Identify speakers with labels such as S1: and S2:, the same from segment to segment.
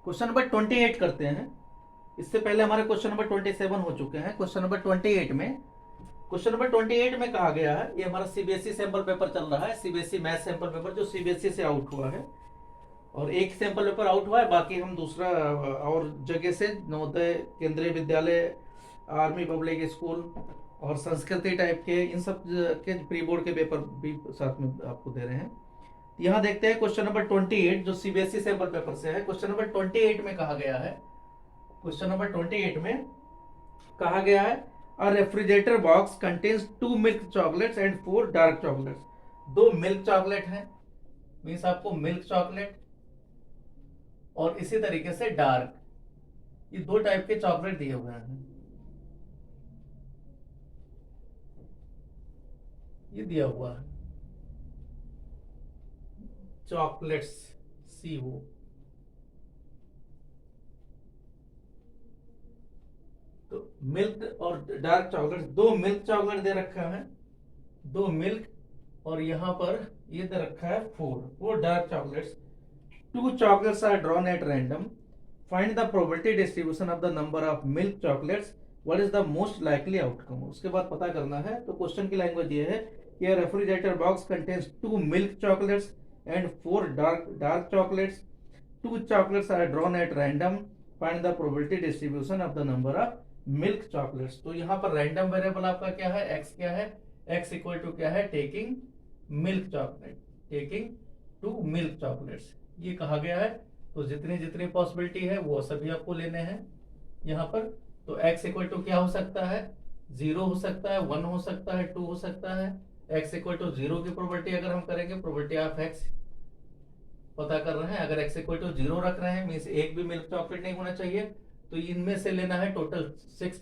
S1: Question number 28 करते हैं। इससे पहले हमारे क्वेश्चन नंबर 27 हो चुके हैं। क्वेश्चन नंबर 28 में कहा गया है, ये हमारा सीबीएसई सैंपल पेपर चल रहा है, सीबीएसई मैथ सैंपल पेपर जो सीबीएसई से आउट हुआ है, और एक सैंपल पेपर आउट हुआ है, बाकी हम दूसरा और जगह से नवोदय, केंद्रीय विद्यालय, आर्मी पब्लिक स्कूल और संस्कृति टाइप के इन सब के प्री बोर्ड के पेपर भी साथ में आपको दे रहे हैं। यहाँ देखते हैं क्वेश्चन नंबर 28 जो सीबीएसई सैंपल पेपर से है। क्वेश्चन नंबर 28 में कहा गया है, क्वेश्चन नंबर 28 में कहा गया है, अ refrigerator box contains 2 milk chocolates and 4 dark chocolates. 2 milk chocolate है, मीन्स आपको मिल्क चॉकलेट और इसी तरीके से डार्क, ये 2 टाइप के चॉकलेट दिए हुए हैं। ये दिया हुआ है चॉकलेट्स, CO। तो मिल्क और डार्क चॉकलेट, 2 मिल्क चॉकलेट दे रखा है, 2 मिल्क, और यहां पर ये दे रखा है 4 dark chocolates. 2 chocolates are drawn at random. Find the probability distribution of the number of milk chocolates. What is the most likely outcome? उसके बाद पता करना है। तो क्वेश्चन की लैंग्वेज ये है कि refrigerator box contains 2 milk chocolates and 4 dark chocolates. 2 chocolates are drawn at random. Find the probability distribution of the number of milk chocolates. तो यहाँ पर रैंडम वेरिएबल आपका क्या है, x क्या है, x इक्वल टू क्या है, taking milk chocolate, taking 2 milk chocolates, ये कहा गया है। तो जितनी जितनी पॉसिबिलिटी है वो सभी आपको लेने हैं यहाँ पर। तो x इक्वल टू क्या हो सकता है, 0 हो सकता है, 1 हो सकता है, 2 हो सकता है। x इक्वल टू 0 की प्रोबेबिलिटी अगर हम करेंगे, प्रोबेबिलिटी ऑफ x पता कर रहे हैं, अगर x इक्वल टू 0 रख रहे हैं, मीन्स एक भी मिल्क चॉकलेट नहीं होना चाहिए। तो इनमें से लेना है, टोटल 6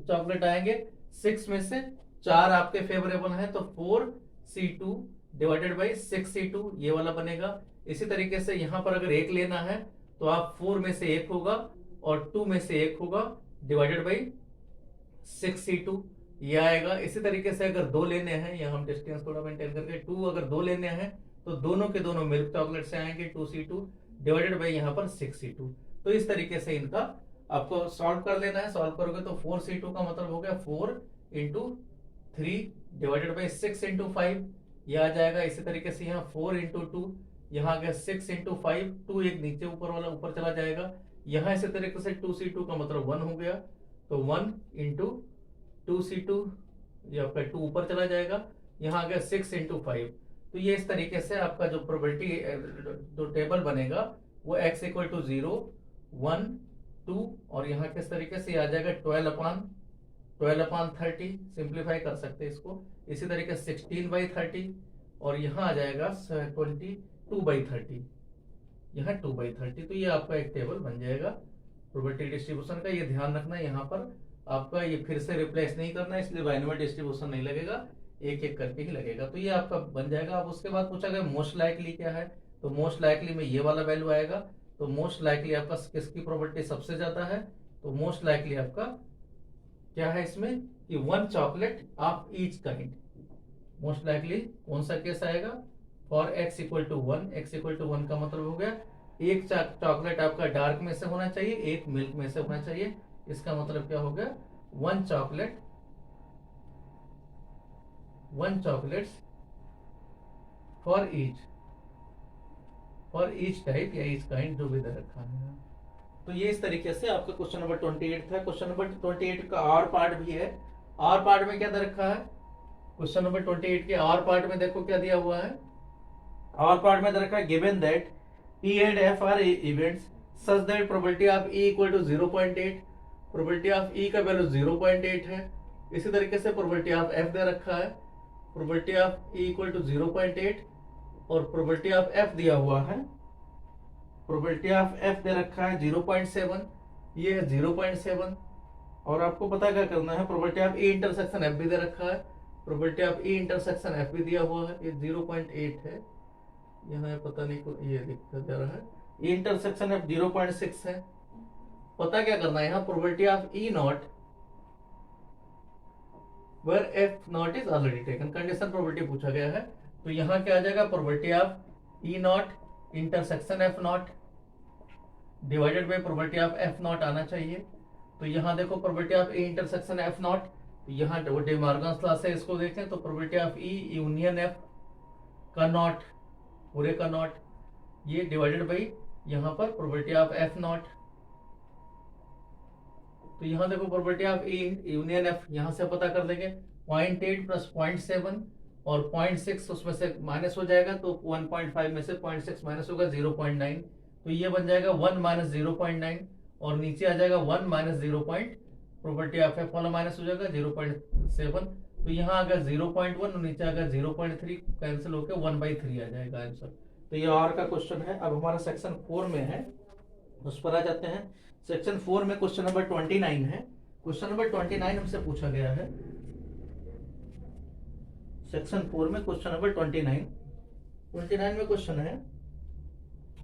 S1: चॉकलेट आएंगे, 6 में से 4 आपके फेवरेबल हैं, तो 4C2 डिवाइडेड बाई 6C2 ये वाला बनेगा। इसी तरीके से यहां पर अगर एक लेना है तो आप 4 में से एक होगा और 2 में से एक होगा, डिवाइडेड बाई 6C2 ये आएगा। इसी तरीके से अगर 2 लेने हैं, यहाँ हम डिस्टेंस थोड़ा मेंटेन करके, 2 अगर 2 लेने हैं तो दोनों के दोनों मिल्क चॉकलेट से आएंगे, 2C2 डिवाइडेड बाई यहाँ पर 6C2। तो इस तरीके से इनका आपको सॉल्व कर लेना है। सॉल्व करोगे तो 4C2 का मतलब हो गया 4 इंटू 3 डिवाइडेड बाई 6 इंटू 5 ये आ जाएगा। इसी तरीके से यहाँ 4 इंटू 2, यहाँ आ गया 6 इंटू 5, 2 एक नीचे ऊपर वाला ऊपर चला जाएगा। यहाँ इसी तरीके से 2C2 का मतलब 1 हो गया, तो 1 इंटू 2C2 ये आपका 2 ऊपर चला जाएगा। यहाँ आ गया 6 इंटू 5। तो ये इस तरीके से आपका जो प्रोबेबिलिटी जो टेबल बनेगा वो x इक्वल टू 0, 1, 2 और यहाँ किस तरीके से आ जाएगा 12/30, सिंप्लीफाई कर सकते हैं इसको। इसी तरीके से 16/30 और यहाँ आ जाएगा 22/30, यहाँ 2/30। तो ये आपका एक टेबल बन जाएगा प्रोबेबिलिटी डिस्ट्रीब्यूशन का। ये ध्यान रखना है, यहाँ पर आपका ये फिर से रिप्लेस नहीं करना है, इसलिए बाइनोमियल डिस्ट्रीब्यूशन नहीं लगेगा, एक एक करके ही लगेगा। तो ये आपका बन जाएगा। अब उसके बाद पूछा गया मोस्ट लाइकली क्या है, तो मोस्ट लाइकली में ये वाला वैल्यू आएगा। तो मोस्ट लाइकली आपका किसकी प्रोबेबिलिटी सबसे ज्यादा है, तो मोस्ट लाइकली आपका क्या है इसमें कि 1 chocolate of each kind. Most likely कौन सा केस आएगा, for x equal to 1, x equal to 1 का मतलब हो गया एक चॉकलेट आपका डार्क में से होना चाहिए, एक मिल्क में से होना चाहिए। इसका मतलब क्या हो गया 1 चॉकलेट फॉर ईच टाइप या ईच काइंड जो भी दे रखा है। तो ये इस तरीके से आपका क्वेश्चन नंबर 28 था। क्वेश्चन नंबर 28 का और पार्ट भी है। और पार्ट में क्या दे रखा है, क्वेश्चन नंबर 28 के और पार्ट में देखो क्या दिया हुआ है। और पार्ट में दे रखा है given that E and F are events such that probability of E equal to 0.8, probability of E का वैल्यू 0.8 है। इसी तरीके से प्रोबेबिलिटी ऑफ F दे रखा है, probability of E equal to 0.8 और प्रोबेबिलिटी ऑफ F दिया हुआ है, प्रोबेबिलिटी ऑफ F दे रखा है 0.7, ये है 0.7। और आपको पता क्या करना है, probability of E intersection F भी दे रखा है, probability of E intersection F भी दिया हुआ है, ये 0.8 है। यहाँ पता नहीं को ये दिखा जा रहा है, E इंटरसेक्शन F 0.6 है। पता क्या करना है, यहाँ probability of E not where F not is already taken, condition probability पूछा गया है। तो यहाँ क्या आ जाएगा, probability of E not intersection F not divided by probability of F not आना चाहिए। तो यहाँ देखो probability of A intersection F not, यहाँ डे मॉर्गन्स लॉ से इसको देखें तो probability of E union F का नॉट, पूरे का नॉट, ये डिवाइडेड बाई यहाँ पर प्रोबेबिलिटी ऑफ एफ नॉट। तो यहाँ देखो probability of E union F यहाँ से पता कर देंगे 0.8 प्लस 0.7 और 0.6 उसमें से माइनस हो जाएगा, तो 1.5 में से 0.6 माइनस होगा 0.9, तो ये बन जाएगा 1 माइनस 0.9 और नीचे आ जाएगा 1 माइनस 0. प्रोबेबिलिटी ऑफ एफ वाला माइनस हो जाएगा 0.7, तो यहाँ अगर 0.1 और नीचे अगर 0.3 कैंसिल होकर 1/3 आ जाएगा आंसर। तो ये और का क्वेश्चन है। अब हमारा सेक्शन 4 में है, उस पर आ जाते हैं। सेक्शन 4 में क्वेश्चन नंबर 29 है। क्वेश्चन नंबर 29 हमसे पूछा गया है सेक्शन 4 में, क्वेश्चन नंबर 29 में क्वेश्चन है,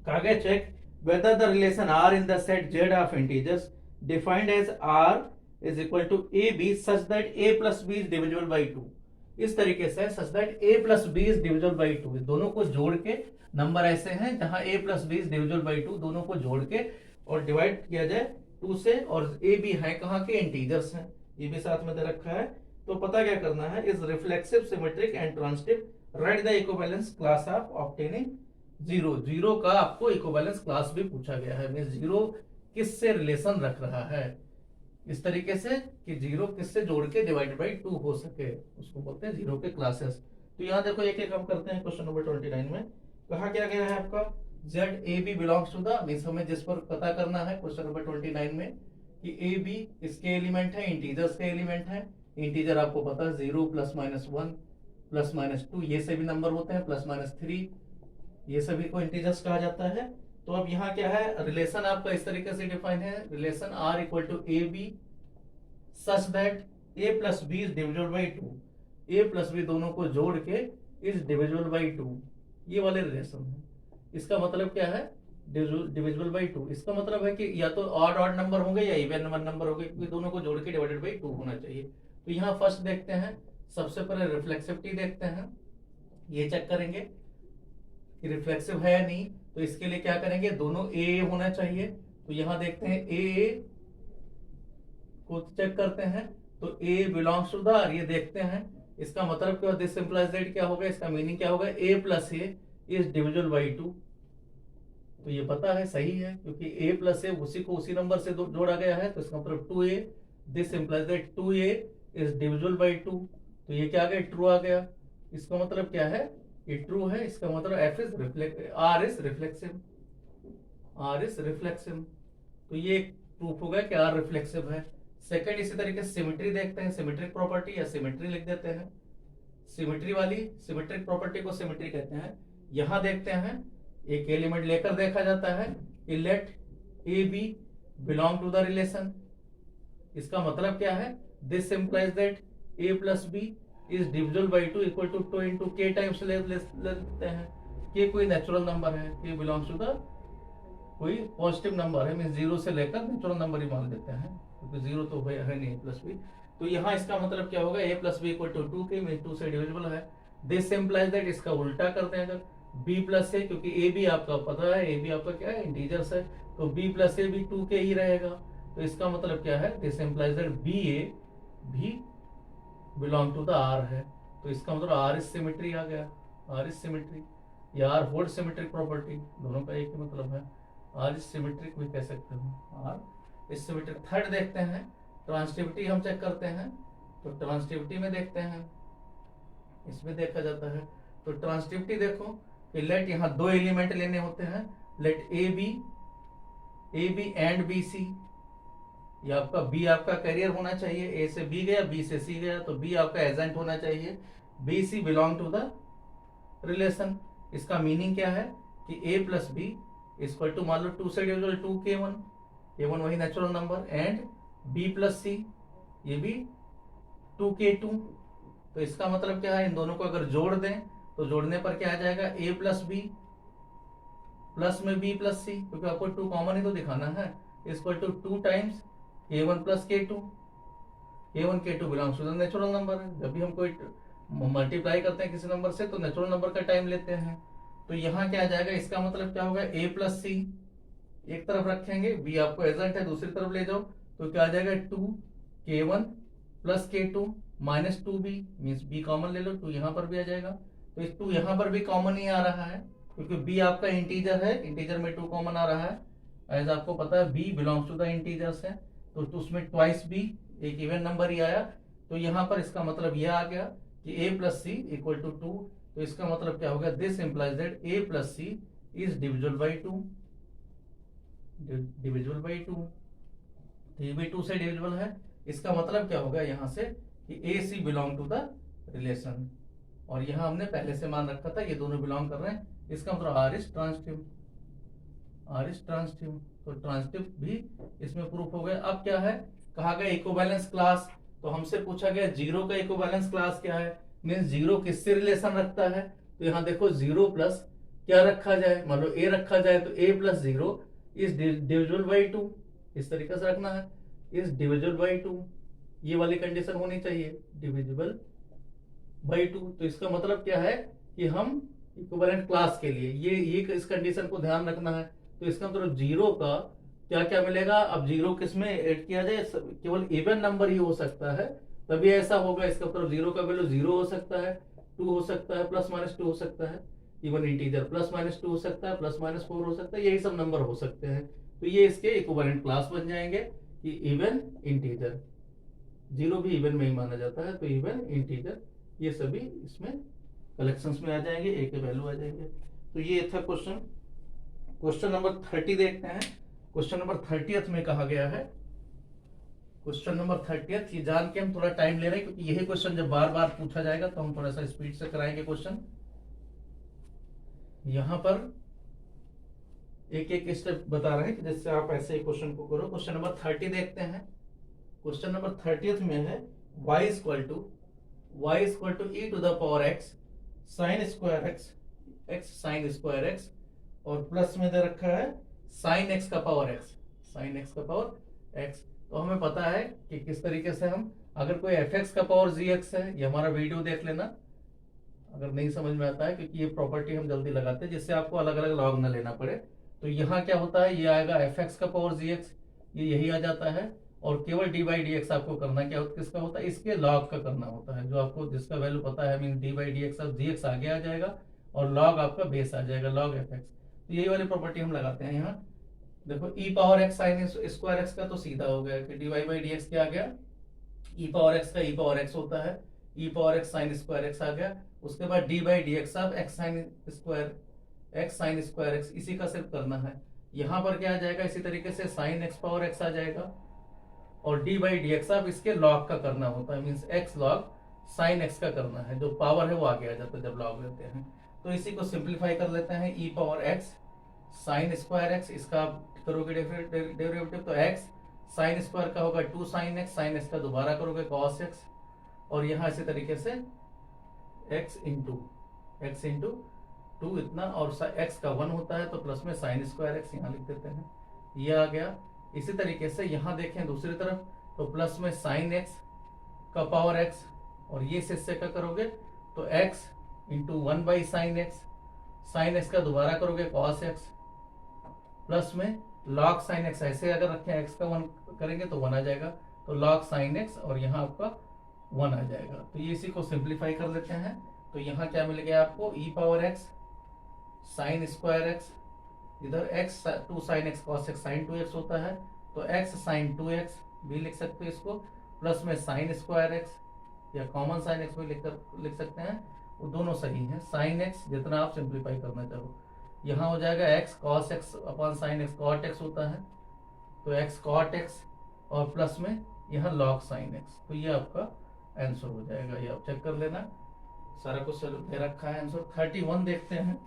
S1: कागे check whether the relation R in the set Z of integers defined as R is equal to AB such that A plus B is divisible by 2। इस तरीके से such that A plus B is divisible by 2, दोनों को जोड़ के number ऐसे हैं जहां A plus B is divisible by 2, दोनों को जोड़ के और डिवाइड किया जाए 2 से, और A B है कहाँ के इंटीजर्स हैं, ये भी साथ में दे रखा है। तो पता क्या करना है, is reflexive symmetric and transitive right the equivalence class of obtaining zero. Zero का आपको इक्विवेलेंस क्लास भी पूछा गया है, मींस जीरो किससे रिलेशन रख रहा है, इस तरीके से कि जीरो किससे जोड़ के डिवाइडेड बाई 2 हो सके, उसको बोलते हैं जीरो के क्लासेस। तो यहाँ देखो एक एक हम करते हैं। क्वेश्चन नंबर 29 में कहा क्या गया है आपका, Z A B belongs to the, means हमें जिस पर पता करना है क्वेश्चन नंबर 29 में कि ए बी इसके एलिमेंट है, इंटीजर्स के एलिमेंट है। इंटीजर आपको पता है 0 प्लस माइनस 1 प्लस माइनस 2 ये सभी नंबर होते हैं, प्लस माइनस 3 ये सभी को इंटीजर्स कहा जाता है। तो अब यहाँ क्या है, रिलेशन आपका इस तरीके से डिफाइन है, relation R equal to A B such that A plus B is divisible by 2, A plus B दोनों को जोड़ के इज डिविजिबल बाई 2, ये वाले रिलेशन है। इसका मतलब क्या है, डिविजिबल बाई 2, इसका मतलब है कि या तो ऑड ऑड नंबर होंगे या इवन नंबर होंगे, क्योंकि दोनों को जोड़ के डिवाइडेड बाई 2 होना चाहिए। तो यहाँ फर्स्ट देखते हैं, सबसे पहले रिफ्लेक्सिविटी देखते हैं, ये चेक करेंगे कि रिफ्लेक्सिव है या नहीं। तो इसके लिए क्या करेंगे, दोनों ए होना चाहिए। तो यहाँ देखते हैं ए को चेक करते हैं, तो ए बिलोंग्स टू द आर, ये देखते हैं। इसका मतलब क्या, दिस इंप्लाइज दैट क्या होगा, इसका मीनिंग क्या होगा, A plus A is divisible by 2। तो ये पता है, सही है, क्योंकि ए प्लस ए उसी को उसी नंबर से जोड़ा गया है। तो इसका मतलब 2a, this implies that 2a is divisible by 2। तो ये क्या आ गया, ट्रू आ गया। इसका मतलब क्या है, ये ट्रू है। इसका मतलब F is reflective, R is reflexive, R is reflexive. तो ये प्रूफ होगा कि आर रिफ्लेक्सिव है। सेकंड इसी तरीके से सिमेट्री देखते हैं, सिमेट्रिक प्रॉपर्टी या सिमेट्री लिख देते हैं। सिमेट्री वाली सिमेट्रिक प्रॉपर्टी को सिमेट्री कहते हैं। यहां देखते हैं, एक एलिमेंट लेकर देखा जाता है कि let A B belong to the relation. इसका मतलब क्या है, this implies that A plus B is divisible by 2 equal to 2 into K times ले लेते हैं। के कोई नेचुरल नंबर है, के बिलोंग्स टू द कोई पॉजिटिव नंबर है, मीन 0 से लेकर नेचुरल नंबर ही मान लेते हैं, क्योंकि 0 तो है नहीं प्लस बी। तो यहाँ इसका मतलब क्या होगा, A plus B equal to 2 के, मीन 2 से डिविजिबल है। दिस इंप्लाइज दैट, इसका उल्टा करते हैं अगर, बी प्लस ए, क्योंकि ए बी आपका पता है, ए बी आपका क्या है, इंटीजर्स है, तो बी प्लस ए भी 2 के ही रहेगा। तो इसका मतलब क्या है, दिस इंप्लाइज दैट बी ए भी बिलोंग टू द आर है। तो इसका मतलब आर इज सिमेट्री आ गया, आर इज सिमेट्री या आर होल्ड सिमेट्रिक प्रॉपर्टी, दोनों का एक ही मतलब है। आर इज सिमेट्रिक भी कह सकते हो, आर इज सिमेट्रिक। थर्ड देखते हैं, ट्रांजिटिविटी हम चेक करते हैं। तो ट्रांजिटिविटी में देखते हैं, इसमें देखा जाता है। तो ट्रांजिटिविटी देखो कि लेट यहाँ 2 एलिमेंट लेने होते हैं, let A B and B C. ये आपका बी आपका कैरियर होना चाहिए, ए से बी गया, बी से सी गया, तो बी आपका एजेंट होना चाहिए। B C belong to the relation. इसका मीनिंग क्या है कि A plus B equal to, मान लो 2 से डिविजिबल 2 k1, k1 वही natural number, and B plus C ये भी 2 k2। तो इसका मतलब क्या है, इन दोनों को अगर जोड़ दें तो जोड़ने पर क्या आ जाएगा, ए प्लस बी प्लस में बी प्लस सी, क्योंकि आपको 2 कॉमन ही तो दिखाना है, equal to 2 times k1 plus k2। k1 k2 belongs to the natural number है। जब भी हम कोई मल्टीप्लाई करते हैं किसी नंबर से तो नेचुरल नंबर का टाइम लेते हैं। तो यहाँ क्या आ जाएगा, इसका मतलब क्या होगा, a प्लस सी एक तरफ रखेंगे, b आपको एजेंट है, दूसरी तरफ ले जाओ तो क्या आ जाएगा 2k1 plus k2 minus 2b, means b common ले लो, 2 यहाँ पर भी आ जाएगा। तो इस 2 यहाँ पर भी कॉमन ही आ रहा है क्योंकि b आपका इंटीजर है, इंटीजर में 2 कॉमन आ रहा है। एज आपको पता है b belongs to the integers है, तो उसमें ट्वाइस b, एक इवन नंबर ही आया। तो यहाँ पर इसका मतलब यह आ गया कि a plus C equal to 2। तो इसका मतलब क्या होगा, this implies that a plus C is divisible by 2, divisible by 2। ये भी 2 से डिविजिबल है। इसका मतलब क्या होगा यहाँ से कि ए सी बिलोंग टू द रिलेशन, और यहाँ हमने पहले से मान रखा था ये दोनों बिलोंग कर रहे हैं, इसका मतलब R is transitive, R is transitive. तो ट्रांजिटिव भी इसमें प्रूफ हो गया। अब क्या है, कहा गया इक्विवेलेंस क्लास, तो हमसे पूछा गया जीरो का इक्विवेलेंस क्लास क्या है, मींस जीरो किससे रिलेशन रखता है। तो यहाँ देखो जीरो प्लस क्या रखा जाए, मान लो ए रखा जाए तो A plus zero is divisible by 2, इस तरीके से रखना है, इज डिविजिबल बाई 2, ये वाली कंडीशन होनी चाहिए, डिविजिबल बाई 2। तो इसका मतलब क्या है कि हम इक्विवेलेंट क्लास के लिए ये इस कंडीशन को ध्यान रखना है। तो इसका मतलब जीरो का क्या क्या मिलेगा, अब जीरो किस में ऐड किया जाए, केवल इवन नंबर ही हो सकता है, तभी ऐसा होगा। इसका मतलब जीरो का वैल्यू जीरो हो सकता है, 2 हो सकता है, प्लस माइनस 2 हो सकता है, इवन इंटीजर प्लस माइनस 2 हो सकता है, प्लस माइनस 4 हो सकता है, यही सब नंबर हो सकते हैं। तो ये इसके इक्विवेलेंट क्लास बन जाएंगे कि इवन इंटीजर, जीरो भी इवन में ही माना जाता है, तो इवन इंटीजर ये सभी इसमें कलेक्शंस में आ जाएंगे, ए के वैल्यू आ जाएंगे। तो ये था क्वेश्चन। क्वेश्चन नंबर 30 देखते हैं। क्वेश्चन नंबर 30th में कहा गया है, क्वेश्चन नंबर 30th, ये जान के हम थोड़ा टाइम ले रहे हैं क्योंकि यही क्वेश्चन जब बार बार पूछा जाएगा तो हम थोड़ा सा स्पीड से कराएंगे क्वेश्चन। यहां पर एक एक स्टेप बता रहे हैं कि जिससे आप ऐसे ही क्वेश्चन को करो। क्वेश्चन नंबर 30 देखते हैं। क्वेश्चन नंबर 30th में है y equal to e to the power x sine square x, x sine square x, और प्लस में दे रखा है साइन x का पावर x, साइन x का पावर x। तो हमें पता है कि किस तरीके से हम, अगर कोई fx का पावर gx है, ये हमारा वीडियो देख लेना अगर नहीं समझ में आता है, क्योंकि ये प्रॉपर्टी हम जल्दी लगाते हैं जिससे आपको अलग अलग लॉग ना लेना पड़े। तो यहाँ क्या होता है, ये आएगा fx का पावर gx, ये यही आ जाता है, और केवल डी बाई डी एक्स आपको करना क्या होता है, किसका होता है, इसके लॉग का करना होता है, जो आपको जिसका वैल्यू पता है, mean D by d x, अब जी एक्स आगे आ जाएगा और लॉग आपका बेस आ जाएगा, लॉग एफ एक्स। तो यही वाली प्रॉपर्टी हम लगाते हैं यहाँ। देखो e power x sine square x का तो सीधा हो गया कि d y by d x क्या आ गया, ई पावर एक्स का ई पावर एक्स होता है, e power x sine square x आ गया। उसके बाद डी बाई डी एक्स अब एक्स साइन स्क्वायर एक्स, इसी का सिर्फ करना है। यहाँ पर क्या आ जाएगा, इसी तरीके से साइन एक्स पावर एक्स आ जाएगा, और डी बाई डी एक्स अब इसके लॉग का करना होता है, means x log sine x का करना है, जो पावर है वो आगे आ जाता है जब लॉग लेते हैं। तो इसी को सिंप्लीफाई कर लेते हैं, e power x sine square x, इसका करोगे डेरिवेटिव तो एक्स साइन स्क्वायर का होगा 2 साइन एक्स का दोबारा करोगे कॉस एक्स, और यहाँ इसी तरीके से एक्स इंटू 2 इतना, और एक्स का 1 होता है तो प्लस में साइन स्क्वायर एक्स यहाँ लिख देते हैं, ये आ गया। इसी तरीके से यहाँ देखें दूसरी तरफ, तो प्लस में साइन एक्स का पावर एक्स, और ये से क्या करोगे तो x into 1 by sine x का दोबारा करोगे कॉस एक्स, प्लस में लॉग साइन एक्स, ऐसे अगर रखें एक्स का 1 करेंगे तो 1 आ जाएगा, तो लॉग साइन एक्स और यहाँ आपका 1 आ जाएगा। तो ये इसी को सिंप्लीफाई कर लेते हैं। तो यहाँ क्या मिल गया आपको, e power x sine square x, इधर x 2 sine x cos x sine 2x होता है, तो x साइन 2x भी लिख सकते हैं इसको, प्लस में साइन स्क्वायर एक्स या कॉमन साइन एक्स भी लिख सकते हैं, वो दोनों सही हैं। साइन एक्स जितना आप सिंप्लीफाई करना चाहो, यहाँ हो जाएगा x cos x upon sine x, cot x होता है तो x कॉट एक्स, और प्लस में यहाँ लॉग साइन एक्स। तो ये आपका आंसर हो जाएगा, ये आप चेक कर लेना, सारा कुछ दे रखा है आंसर। 31 देखते हैं।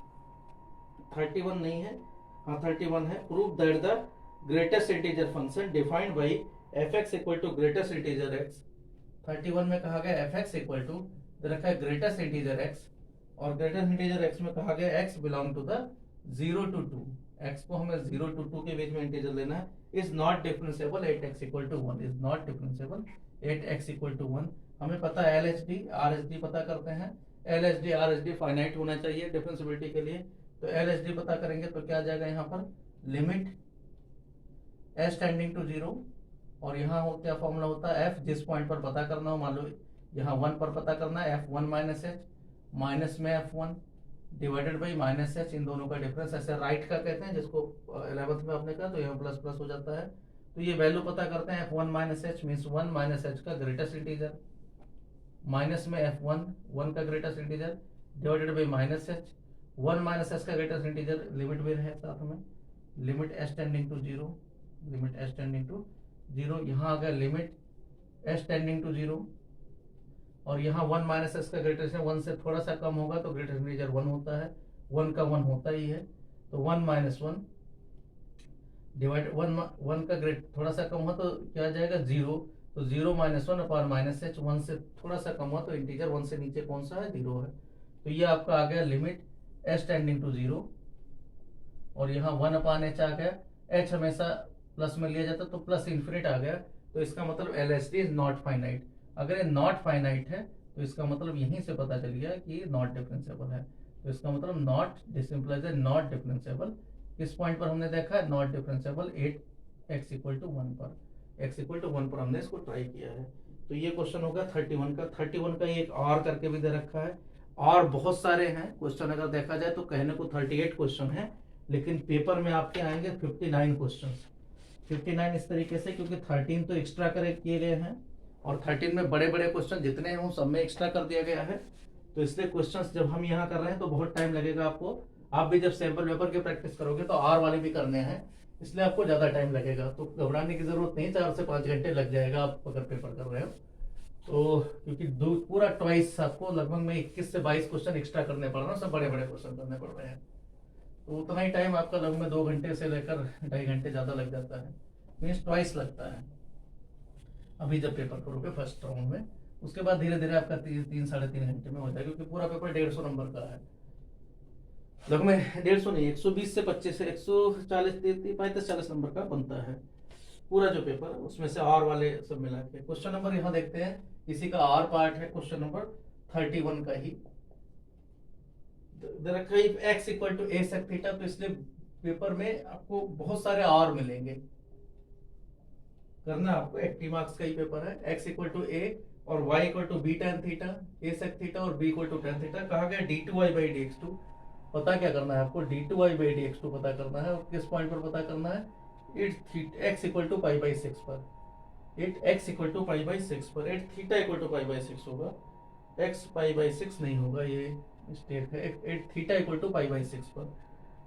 S1: 31 नहीं है, हाँ 31 है। Prove that the greatest integer function defined by F x equal to greatest integer x. 31 में कहा गया एफ एक्स इक्वल टू रखा है ग्रेटेस्ट इंटीजर एक्स, और ग्रेटेस्ट इंटीजर एक्स में कहा गया x belong to the 0 to 2, x को हमें 0 to 2 के बीच में इंटीजर लेना है, is not differentiable at x equal to 1, is not differentiable at x equal to 1। हमें पता है LHD RHD पता करते हैं, LHD RHD फाइनाइट होना चाहिए डिफरेंशिएबिलिटी के लिए, तो LHD पता करेंगे तो क्या आ जाएगा यहाँ पर, लिमिट एस टेंडिंग टू 0, और यहाँ हो क्या फॉर्मूला होता है, एफ जिस पॉइंट पर पता करना हो, मान लो यहाँ 1 पर पता करना है, F1 माइनस एच, माइनस में F1 divided by minus h, इन दोनों का डिफरेंस, ऐसे राइट का कहते हैं जिसको 11th में आपने कहा, तो यहाँ प्लस प्लस हो जाता है। तो ये वैल्यू पता करते हैं, F1 minus h means 1 minus h का ग्रेटेस्ट इंटीजर, माइनस में F1 1 का greatest integer divided by minus h, 1 minus h का ग्रेटेस्ट इंटीजर, लिमिट भी है साथ में, limit s tending to 0, limit s tending to 0, यहाँ आ गया लिमिट एस टेंडिंग टू 0, और यहाँ 1 माइनस एस का ग्रेटेस्ट है, 1 से थोड़ा सा कम होगा तो ग्रेटेस्ट इंटीजर 1 होता है, 1 का 1 होता ही है, तो 1 माइनस 1 डिवाइड 1 का ग्रेट थोड़ा सा कम हुआ तो क्या आ जाएगा 0, तो 0 माइनस 1 अपार माइनस एच, 1 से थोड़ा सा कम हुआ तो इंटीजर 1 से नीचे कौन सा है, 0 है। तो ये आपका आ गया लिमिट एस टेंडिंग टू 0, और यहाँ 1 अपान एच आ गया, एच हमेशा प्लस में लिया जाता तो प्लस इन्फिनिट आ गया, तो इसका मतलब LHD इज नॉट फाइनाइट। अगर ये नॉट फाइनाइट है तो इसका मतलब यहीं से पता चल गया कि ये नॉट डिफरेंशिएबल है, तो इसका मतलब नॉट डिसिम्प्लाइज है नॉट डिफरेंशिएबल। किस पॉइंट पर हमने देखा है not differentiable, 8x equal to 1 पर, x इक्वल टू 1 पर हमने इसको ट्राई किया है। तो ये क्वेश्चन होगा 31 का। 31 का एक और करके भी दे रखा है, और बहुत सारे हैं क्वेश्चन, अगर देखा जाए तो कहने को 38 क्वेश्चन है, लेकिन पेपर में आपके आएंगे 59 क्वेश्चन, 59 इस तरीके से, क्योंकि 13 तो एक्स्ट्रा करे किए गए हैं, और 13 में बड़े बड़े क्वेश्चन जितने हैं वो सब में एक्स्ट्रा कर दिया गया है। तो इसलिए क्वेश्चंस जब हम यहाँ कर रहे हैं तो बहुत टाइम लगेगा आपको, आप भी जब सैंपल पेपर की प्रैक्टिस करोगे तो आर वाले भी करने हैं, इसलिए आपको ज़्यादा टाइम लगेगा, तो घबराने की जरूरत नहीं, 4 से 5 घंटे लग जाएगा आप अगर पेपर कर रहे हो तो, क्योंकि पूरा ट्वाइस आपको लगभग में 21 से 22 क्वेश्चन एक्स्ट्रा करने पड़ रहे हैं, सब बड़े बड़े क्वेश्चन करने पड़ रहे हैं, तो उतना ही टाइम आपका लगभग में 2 घंटे से लेकर 2.5 घंटे ज़्यादा लग जाता है, मीन्स ट्वाइस लगता है अभी जब पेपर करोगे फर्स्ट राउंड में। उसके बाद धीरे धीरे आपका 3 साढ़े 3 घंटे में हो जाएगा, क्योंकि पूरा पेपर 150 नंबर का है, लगभग में 150 नहीं, 120 से 25 से 140 35-40 नंबर का बनता है पूरा जो पेपर, उसमें से आर वाले सब मिला के। क्वेश्चन नंबर यहाँ देखते हैं, इसी का आर पार्ट है क्वेश्चन नंबर 31 का ही दे रखा है, x equal to a sec theta, तो इसलिए पेपर में आपको बहुत सारे आर मिलेंगे, करना आपको 80 मार्क्स का ही पेपर है। x इक्वल टू a और y equal to b tan theta, a sec theta और b equal to tan theta, कहा गया d2y by dx2, पता क्या करना है आपको, d2y by dx2 पता करना है, और किस पॉइंट पर पता करना है, x equal to pi by 6 पर, 8x equal to pi by 6 पर, 8 theta equal to pi by 6 होगा, x पाई बाई 6 नहीं होगा, ये मिस्टेक है, 8 theta equal to pi by 6 पर।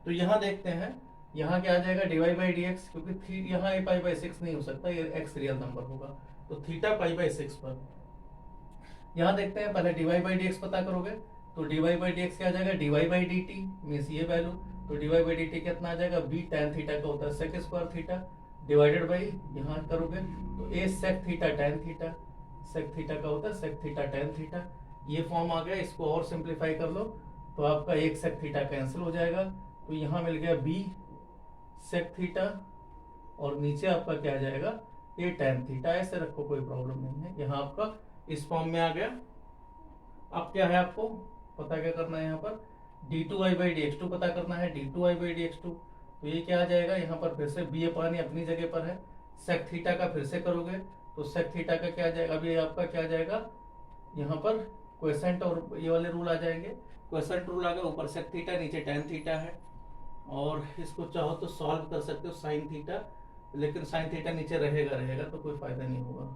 S1: तो यहाँ देखते हैं, यहाँ क्या आ जाएगा dy बाई डी एक्स, क्योंकि यहाँ a पाई बाई 6 नहीं हो सकता, ये x रियल नंबर होगा, तो थीटा पाई बाई 6 पर। यहाँ देखते हैं, पहले dy बाई डी एक्स पता करोगे तो dy बाई डी एक्स क्या आ जाएगा, dy by D T means ये वैल्यू, तो dy बाई डी टी कितना आ जाएगा, b tan थीटा का होता है sec square theta divided by, यहाँ करोगे तो a sec theta tan theta, sec theta का होता है sec थीटा tan थीटा, ये फॉर्म आ गया। इसको और सिंप्लीफाई कर लो तो आपका एक sec थीटा कैंसिल हो जाएगा, तो यहाँ मिल गया b sec थीटा, और नीचे आपका क्या आ जाएगा a tan थीटा, ऐसे रखो कोई प्रॉब्लम नहीं है, यहाँ आपका इस फॉर्म में आ गया। अब क्या है आपको पता क्या करना है, यहाँ पर d2y by dx2 पता करना है, d2y by dx2, तो ये क्या आ जाएगा, यहाँ पर फिर से b अपान अपनी जगह पर है, sec थीटा का फिर से करोगे तो sec थीटा का क्या आ जाएगा, अभी आपका क्या आ जाएगा, यहाँ पर क्वेसेंट और ये वाले रूल आ जाएंगे, क्वेसेंट रूल आ गया, ऊपर sec थीटा नीचे tan थीटा है, और इसको चाहो तो सॉल्व कर सकते हो sin थीटा, लेकिन sin थीटा नीचे रहेगा तो कोई फायदा नहीं होगा,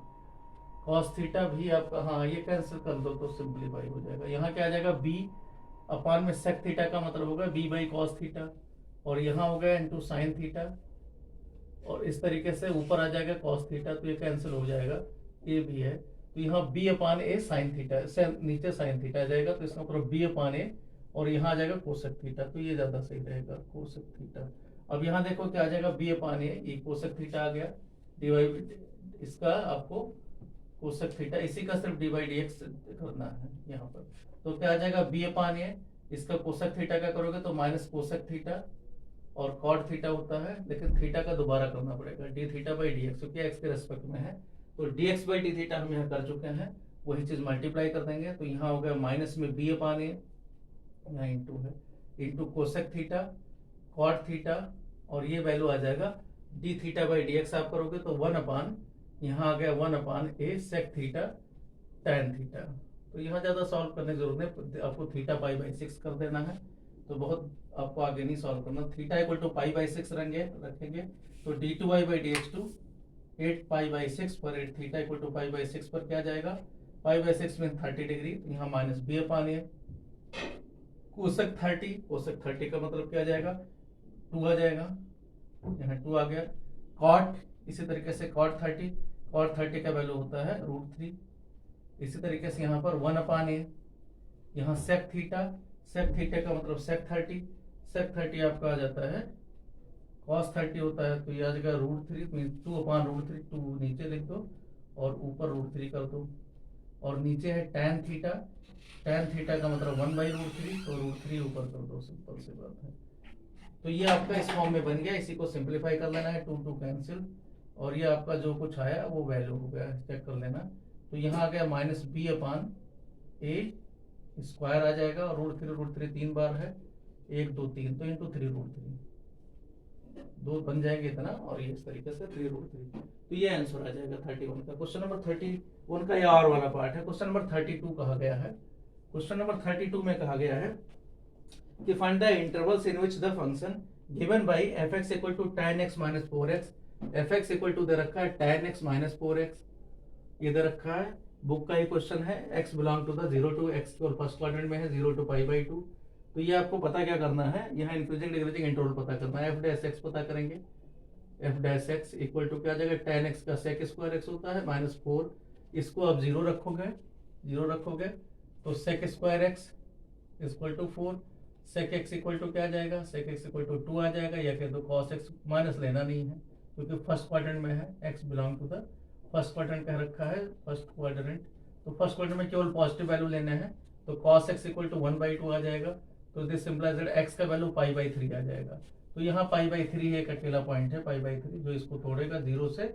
S1: cos थीटा भी आपका, हाँ ये कैंसिल कर दो तो सिंप्लीफाई हो जाएगा। यहाँ क्या आ जाएगा b अपान में sec थीटा का मतलब होगा b बाई cos थीटा, और यहाँ हो गया इनटू sin थीटा, और इस तरीके से ऊपर आ जाएगा cos थीटा, तो ये कैंसिल हो जाएगा, ये भी है, तो यहाँ b upon a sin theta से नीचे sin थीटा आ जाएगा, तो इसका मतलब b अपान a, और यहाँ आ जाएगा कोसेक थीटा, तो ये ज्यादा सही रहेगा कोसेक थीटा। अब यहाँ देखो क्या आ जाएगा, b अपान a, ये कोसेक थीटा आ गया, डिवाइड इसका आपको कोसेक थीटा, इसी का सिर्फ डी बाई डी एक्स करना है यहाँ पर, तो क्या आ जाएगा b अपान a, इसका कोसेक थीटा का करोगे तो माइनस कोसेक थीटा, और कॉट थीटा होता है, लेकिन थीटा का दोबारा करना पड़ेगा, D theta by d x, क्योंकि एक्स के रेस्पेक्ट में है, तो D x by D theta हम यहाँ कर चुके हैं, वही चीज मल्टीप्लाई कर देंगे, तो यहाँ हो गया माइनस में b अपान a, यहाँ इंटू है, into cosec theta cot theta, और ये वैल्यू आ जाएगा d theta by d x आप करोगे तो 1 अपान, यहाँ आ गया 1 upon a sec theta tan theta. तो यहाँ ज़्यादा सॉल्व करने की जरूरत नहीं, आपको थीटा पाई बाई 6 कर देना है, तो बहुत आपको आगे नहीं सॉल्व करना। Theta equal to pi by 6 रखेंगे तो d two y by d x two 8 pi by 6 पर 8 theta equal to pi by 6 पर क्या जाएगा, पाई बाई 6 में 30 डिग्री, तो यहाँ माइनस बी अपान ए कोसेक 30, कोसेक 30 का मतलब क्या जाएगा 2 आ जाएगा, यहाँ 2 आ गया। कॉट इसी तरीके से कॉट 30, कॉट 30 का वैल्यू होता है √3। इसी तरीके से यहाँ पर 1 अपान ए, यहाँ सेक थीटा, सेक थीटा का मतलब सेक 30, सेक 30 आपका आ जाता है कॉस 30 होता है, तो ये आ जाएगा √3, 2 अपान √3, 2 नीचे लिख दो और ऊपर √3 कर दो। और नीचे है टैन थीटा, टैन थीटा का मतलब 1/√3, तो √3 ऊपर कर दो, सिंपल सी बात है। तो ये आपका इस फॉर्म में बन गया, इसी को सिंप्लीफाई कर लेना है, 2 कैंसिल, और ये आपका जो कुछ आया वो वैल्यू हो गया, चेक कर लेना। तो यहाँ आ गया माइनस बी अपान ए स्क्वायर आ जाएगा, और √3 3 बार है, 1 2 3, तो इंटू 3√3 2 बन जाएंगे इतना, और ये इस तरीके से 3√3, तो ये आंसर आ जाएगा 31 का। क्वेश्चन नंबर 31 का ये और वाला पार्ट है। क्वेश्चन नंबर 32 कहा गया है, क्वेश्चन नंबर 32 में कहा गया है कि find the intervals in which the function given by fx equal to tan x minus 4x, fx equal to दे रखा है tan x माइनस 4x, ये दे रखा है, बुक का ये क्वेश्चन है, x belong to the 0 to x और फर्स्ट क्वाड्रेंट में है 0 टू π/2। तो ये आपको पता क्या करना है, यहाँ इंक्रीजिंग डिक्रीजिंग इंटरवल पता करना है, f' पता करेंगे, f' इक्वल टू क्या आ जाएगा, tan x का sec स्क्वायर x होता है माइनस 4, इसको आप 0 रखोगे तो sec square x equal to 4, sec x equal to क्या आ जाएगा, sec x इक्वल टू 2 आ जाएगा, या फिर तो cos x माइनस लेना नहीं है क्योंकि फर्स्ट क्वाड्रेंट में है, x belong to the first quadrant कह रखा है, फर्स्ट क्वाड्रेंट, तो फर्स्ट क्वाड्रेंट में केवल पॉजिटिव वैल्यू लेने हैं, तो cos x इक्वल टू 1/2 आ जाएगा, तो दिस सिंप्लाइज दैट x का वैल्यू π/3 आ जाएगा। तो यहाँ π/3 एक अकेला पॉइंट है, π/3 जो इसको तोड़ेगा 0 से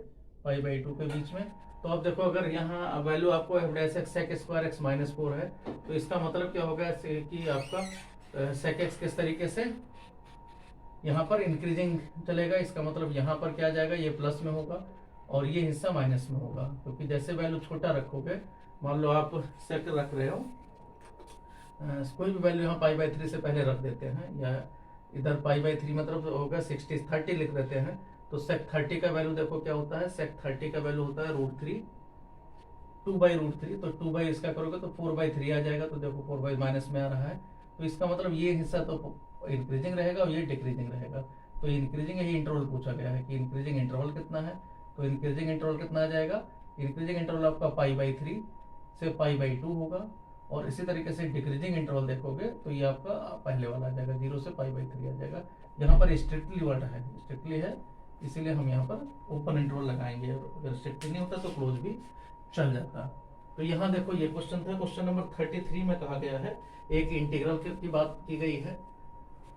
S1: π/2 के बीच में। तो अब देखो अगर यहाँ वैल्यू आपको f' sec square x minus 4 है, तो इसका मतलब क्या होगा कि आपका sec x किस तरीके से यहाँ पर इंक्रीजिंग चलेगा, इसका मतलब यहाँ पर क्या जाएगा, ये प्लस में होगा और ये हिस्सा माइनस में होगा, क्योंकि जैसे वैल्यू छोटा रखोगे, मान लो आप सेक रख रहे हो, कोई भी वैल्यू यहाँ π/3 से पहले रख देते हैं, या इधर π/3 मतलब होगा 30 लिख देते हैं, तो sec 30 का वैल्यू देखो क्या होता है, sec 30 का वैल्यू होता है √3, 2/√3, तो 2 बाई इसका करोगे तो 4/3 आ जाएगा, तो देखो 4 माइनस में आ रहा है, तो इसका मतलब ये हिस्सा तो इंक्रीजिंग रहेगा और ये डिक्रीजिंग रहेगा। तो इंक्रीजिंग यही इंटरवल पूछा गया है कि इंक्रीजिंग इंटरवल कितना है, तो इंक्रीजिंग इंटरवल कितना आ जाएगा, इंक्रीजिंग इंटरवल आपका π/3 से π/2 होगा, और इसी तरीके से डिक्रीजिंग इंटरवल देखोगे तो ये आपका पहले वाला आ जाएगा, 0 से π/3 आ जाएगा। यहाँ पर स्ट्रिक्टली वर्ड है, स्ट्रिक्टली है, इसीलिए हम यहाँ पर ओपन इंटरवल लगाएंगे, अगर स्ट्रिक्टली नहीं होता तो क्लोज भी चल जाता। तो यहाँ देखो ये क्वेश्चन था, क्वेश्चन नंबर 33 में कहा गया है, एक इंटीग्रल की बात की गई है।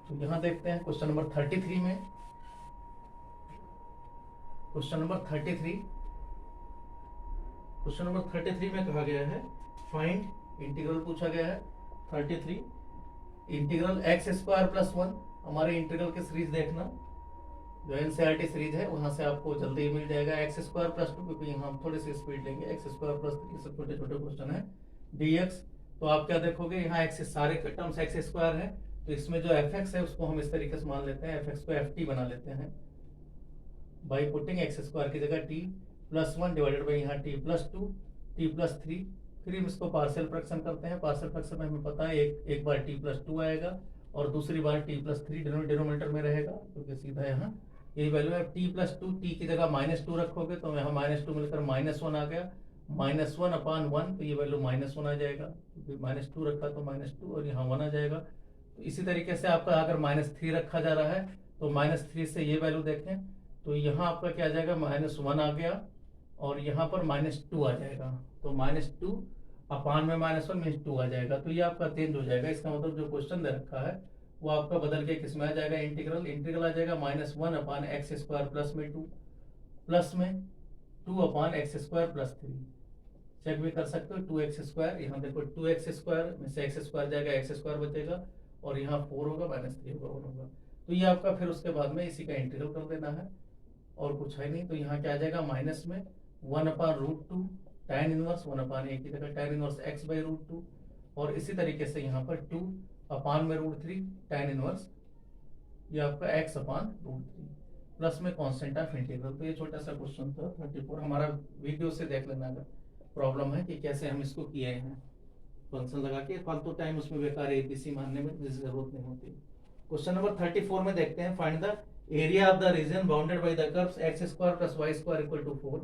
S1: तो यहाँ देखते हैं क्वेश्चन नंबर 33 में, क्वेश्चन नंबर 33 में कहा गया है फाइंड इंटीग्रल पूछा गया है 33, इंटीग्रल x² + 1, हमारे इंटीग्रल की सीरीज देखना, जो एनसीईआरटी सीरीज है वहां से आपको जल्दी मिल जाएगा, x² + 2, क्योंकि यहाँ हम थोड़ी सी स्पीड लेंगे, x² + 3 सब छोटे छोटे क्वेश्चन है, dx। तो आप क्या देखोगे, यहाँ x सारे टर्म्स x² है, तो इसमें जो fx है उसको हम इस तरीके से मान लेते हैं, fx को ft बना लेते हैं बाई पुटिंग x² की जगह t + 1 डिवाइडेड बाई यहाँ t + 2 t + 3, फिर हम इसको पार्शियल फ्रैक्शन करते हैं, पार्शियल फ्रैक्शन में हमें पता है एक बार t + 2 आएगा और दूसरी बार t + 3 डिनोमिनेटर में रहेगा, क्योंकि सीधा यहाँ यही वैल्यू है, t + 2, t की जगह -2 रखोगे तो यहाँ -2 मिलकर -1 आ गया, -1/1, तो ये वैल्यू -1 आ जाएगा, क्योंकि -2 रखा तो -2 और यहाँ 1 आ जाएगा। तो इसी तरीके से आपका अगर -3 रखा जा रहा है तो -3 से ये वैल्यू देखें तो यहाँ आपका क्या आ जाएगा, -1 आ गया और यहाँ पर -2 आ जाएगा, तो -2 अपान में -1 मीन्स 2 आ जाएगा, तो ये आपका चेंज हो जाएगा। इसका मतलब जो क्वेश्चन दे रखा है वो आपका बदल के किस में आ जाएगा, इंटीग्रल आ जाएगा -1 अपान x² प्लस में 2, प्लस में 2 अपान x² + 3, चेक भी कर सकते हो, 2x², यहाँ देखो 2x² में से x² जाएगा, x² बचेगा और यहाँ 4 होगा, -3 होगा, 1 होगा, तो ये आपका फिर उसके बाद में इसी का इंटीग्रल कर देना है, और कुछ है नहीं, तो यहाँ क्या आ जाएगा माइनस में 1/√2 tan इनवर्स 1/a की जगह tan इनवर्स x/√2, और इसी तरीके से यहाँ पर 2/√3 tan इनवर्स ये आपका x/√3 प्लस में कांस्टेंट ऑफ इंटीग्रल। तो ये छोटा सा क्वेश्चन था 34, हमारा वीडियो से देख लेना अगर प्रॉब्लम है कि कैसे हम इसको किए हैं, फंक्शन लगा के फालतू टाइम उसमें बेकार एबीसी मानने में जिस जरूरत नहीं होती। क्वेश्चन नंबर 34 में देखते हैं, find the area of the reason bounded by the curves x² + y² = 4,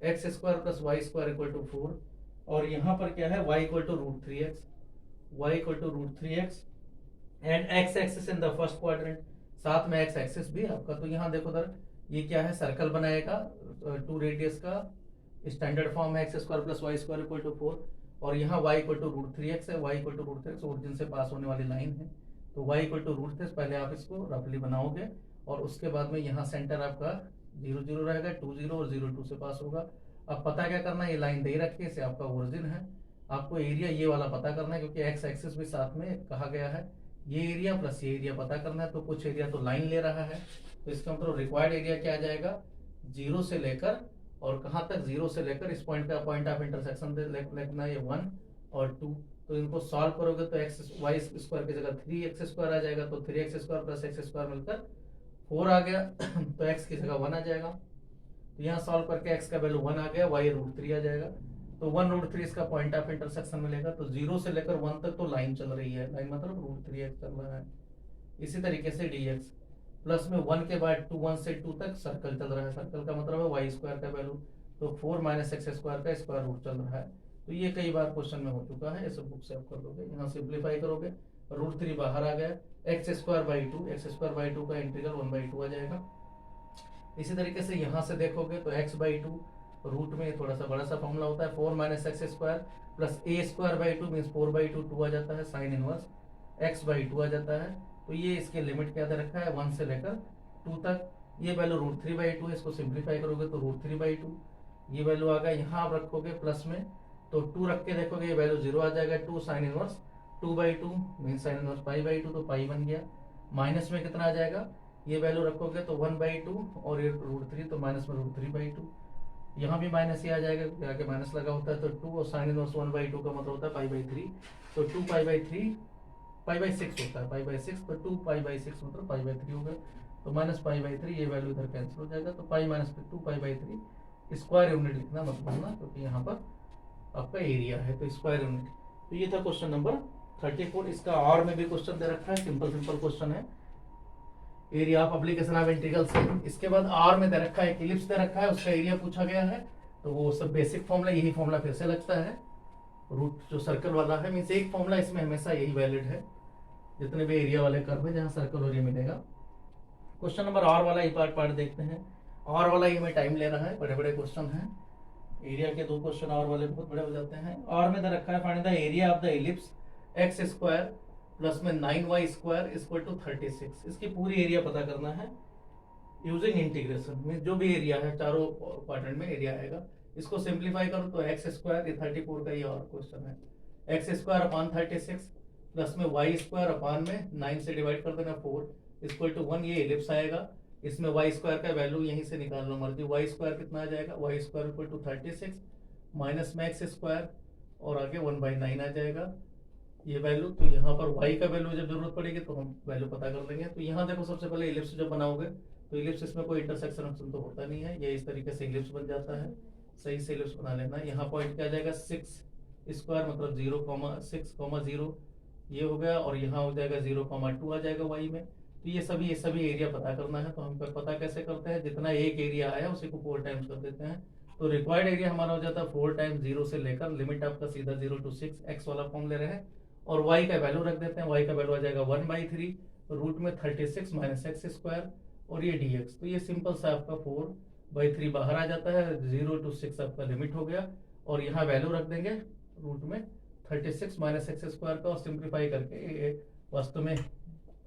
S1: x² + y² = 4, और यहाँ पर क्या है y = √3x, y = √3x and x axis in the first quadrant, साथ में x एक्सिस भी आपका। तो यहाँ देखो उधर ये क्या है, सर्कल बनाएगा 2 रेडियस का, स्टैंडर्ड फॉर्म है x² + y² = 4, और यहाँ y = √3x है, y = √3x ओरिजिन से पास होने वाली लाइन है, तो y = √3x पहले आप इसको रफली बनाओगे, और उसके बाद में यहाँ सेंटर आपका 0 0 रहेगा, 2 0 और 0 2 से पास होगा। अब पता क्या करना है, ये लाइन दे रखी है, इसे आपका ओरिजिन है, आपको एरिया ये वाला पता करना है, क्योंकि x एक्सिस भी साथ में कहा गया है, ये एरिया प्लस ये एरिया पता करना है। तो कुछ एरिया तो लाइन ले रहा है, तो इसका मतलब रिक्वायर्ड एरिया क्या आ जाएगा, 0 से लेकर और कहाँ तक, 0 से लेकर इस पॉइंट का पॉइंट ऑफ इंटरसेक्शन लिखना है, ये 1 और 2। तो इनको सॉल्व करोगे तो y² की जगह 3x² आ जाएगा, तो 3x² + x² मिलकर 4 आ गया तो x की जगह 1 आ जाएगा। तो यहाँ सॉल्व करके x का वैल्यू 1 आ गया, y √3 आ जाएगा, तो 1√3 इसका पॉइंट ऑफ इंटरसेक्शन मिलेगा। तो 0 से लेकर 1 तक तो लाइन चल रही है, लाइन मतलब √3x चल रहा है। इसी तरीके से dx प्लस में 1 के बाद 1 से 2 तक सर्कल चल रहा है, सर्कल का मतलब है y² का वैल्यू, तो 4 - x² का स्क्वायर रूट चल रहा है। तो ये कई बार क्वेश्चन में हो चुका है, इस बुक से आप कर दोगे, यहाँ सिंप्लीफाई करोगे, √3 बाहर आ गया, x²/2 का इंटीग्रल 1/2 आ जाएगा। इसी तरीके से यहाँ से देखोगे तो x/2 रूट में थोड़ा सा बड़ा सा फॉर्मूला होता है, 4 - x² + a²/2 मीन्स 4/2 2 आ जाता है, साइन इनवर्स x/2 आ जाता है। तो ये इसके लिमिट क्या दे रखा है, 1 से लेकर 2 तक, ये वैल्यू √3/2 है, इसको सिंप्लीफाई करोगे तो √3/2 ये वैल्यू आ गया। यहाँ आप रखोगे प्लस में, तो 2 रख के देखोगे ये वैल्यू 0 आ जाएगा, 2 sine inverse 2/2 mean sine inverse π/2, तो पाई बन गया। माइनस में कितना आ जाएगा, ये वैल्यू रखोगे तो 1/2 और ये √3, तो माइनस में √3/2, यहाँ भी माइनस ही आ जाएगा, आगे माइनस लगा होता है, तो 2 और साइन इनवर्स 1/2 का मतलब होता है π/3, तो 2 π/3 π/6 होता है, π/6, तो 2 π/6 मतलब π/3 होगा, तो माइनस π/3 ये वैल्यू इधर कैंसिल हो जाएगा, तो पाई माइनस 2 π/3 स्क्वायर यूनिट लिखना मत भूलना, क्योंकि यहाँ पर आपका एरिया है, तो स्क्वायर यूनिट। तो ये था क्वेश्चन नंबर 34। इसका और में भी क्वेश्चन दे रखा है, सिंपल क्वेश्चन है, area of application of integral से। इसके बाद आर में दे रखा है, इलिप्स दे रखा है, उसका एरिया पूछा गया है, तो वो सब बेसिक फॉर्मूला, यही फॉर्मूला फिर से लगता है, रूट जो सर्कल वाला है मीन्स एक फॉर्मूला इसमें हमेशा यही वैलिड है, जितने भी एरिया वाले कर्व है जहाँ सर्कल और ये मिलेगा। क्वेश्चन नंबर आर वाला ही पार्ट देखते हैं, आर वाला ही हमें टाइम ले रहा है, बड़े बड़े क्वेश्चन हैं, एरिया के 2 क्वेश्चन और वाले बहुत बड़े हो जाते हैं। और में दे रखा है, find the area of the ellipse x² plus में 9y² = 36। इसकी पूरी एरिया पता करना है यूजिंग इंटीग्रेशन में, जो भी एरिया है चारों क्वाड्रेंट में एरिया आएगा। इसको सिंप्लीफाई करो तो x², ये 34 का ही और क्वेश्चन है, x²/36 प्लस में y² में 9 से डिवाइड कर देना 4 = 1, ये इलिप्स आएगा। इसमें y² का वैल्यू यहीं से निकाल लो मर्जी, y² कितना आ जाएगा, y² = 36 माइनस में x² और आगे 1/9 आ जाएगा ये वैल्यू। तो यहाँ पर y का वैल्यू जब जरूरत पड़ेगी तो हम वैल्यू पता कर लेंगे। तो यहाँ देखो सबसे पहले इलिप्स जब बनाओगे तो इलिप्स इसमें कोई इंटरसेक्शन तो होता नहीं है, ये इस तरीके से इलिप्स बन जाता है, सही से इलिप्स बना लेना। यहाँ पॉइंट क्या आ जाएगा 6² मतलब 0,6,0 ये हो गया, और यहाँ हो जाएगा 0,2 आ जाएगा y में। तो ये सभी एरिया पता करना है, तो हम पता कैसे करते हैं, जितना एक एरिया आया उसी को 4 टाइम्स कर देते हैं। तो रिक्वायर्ड एरिया हमारा हो जाता है 4 टाइम्स 0 से लेकर, लिमिट आपका सीधा 0 to 6, x वाला फॉर्म ले रहे हैं, और y का वैल्यू रख देते हैं, y का वैल्यू आ जाएगा 1/3 रूट में 36 माइनस x² और ये dx। तो ये सिंपल सा आपका 4/3 बाहर आ जाता है, 0 to 6 आपका लिमिट हो गया, और यहाँ वैल्यू रख देंगे रूट में 36 माइनस x² का, और सिंप्लीफाई करके वास्तव में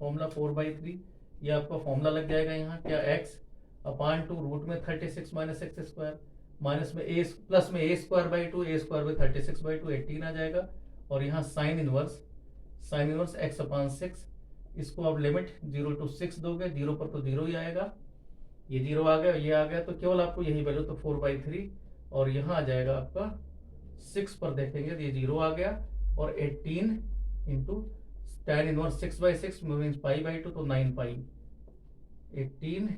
S1: फॉर्मूला 4/3 ये आपका फॉर्मूला लग जाएगा। यहाँ क्या x/2 रूट में 36 माइनस x² माइनस में a प्लस में a²/2, a² 36/2 18 आ जाएगा, और यहाँ साइन इनवर्स x/6, इसको आप लिमिट 0 to 6 दोगे, 0 पर तो 0 ही आएगा, ये 0 आ गया, ये आ गया, तो केवल आपको यही वैल्यू, तो 4/3, और यहाँ आ जाएगा आपका 6 पर देखेंगे तो ये 0 आ गया, और 18 इंटू tan इनवर्स 6/6 मीन्स π/2, तो 9 पाई, 18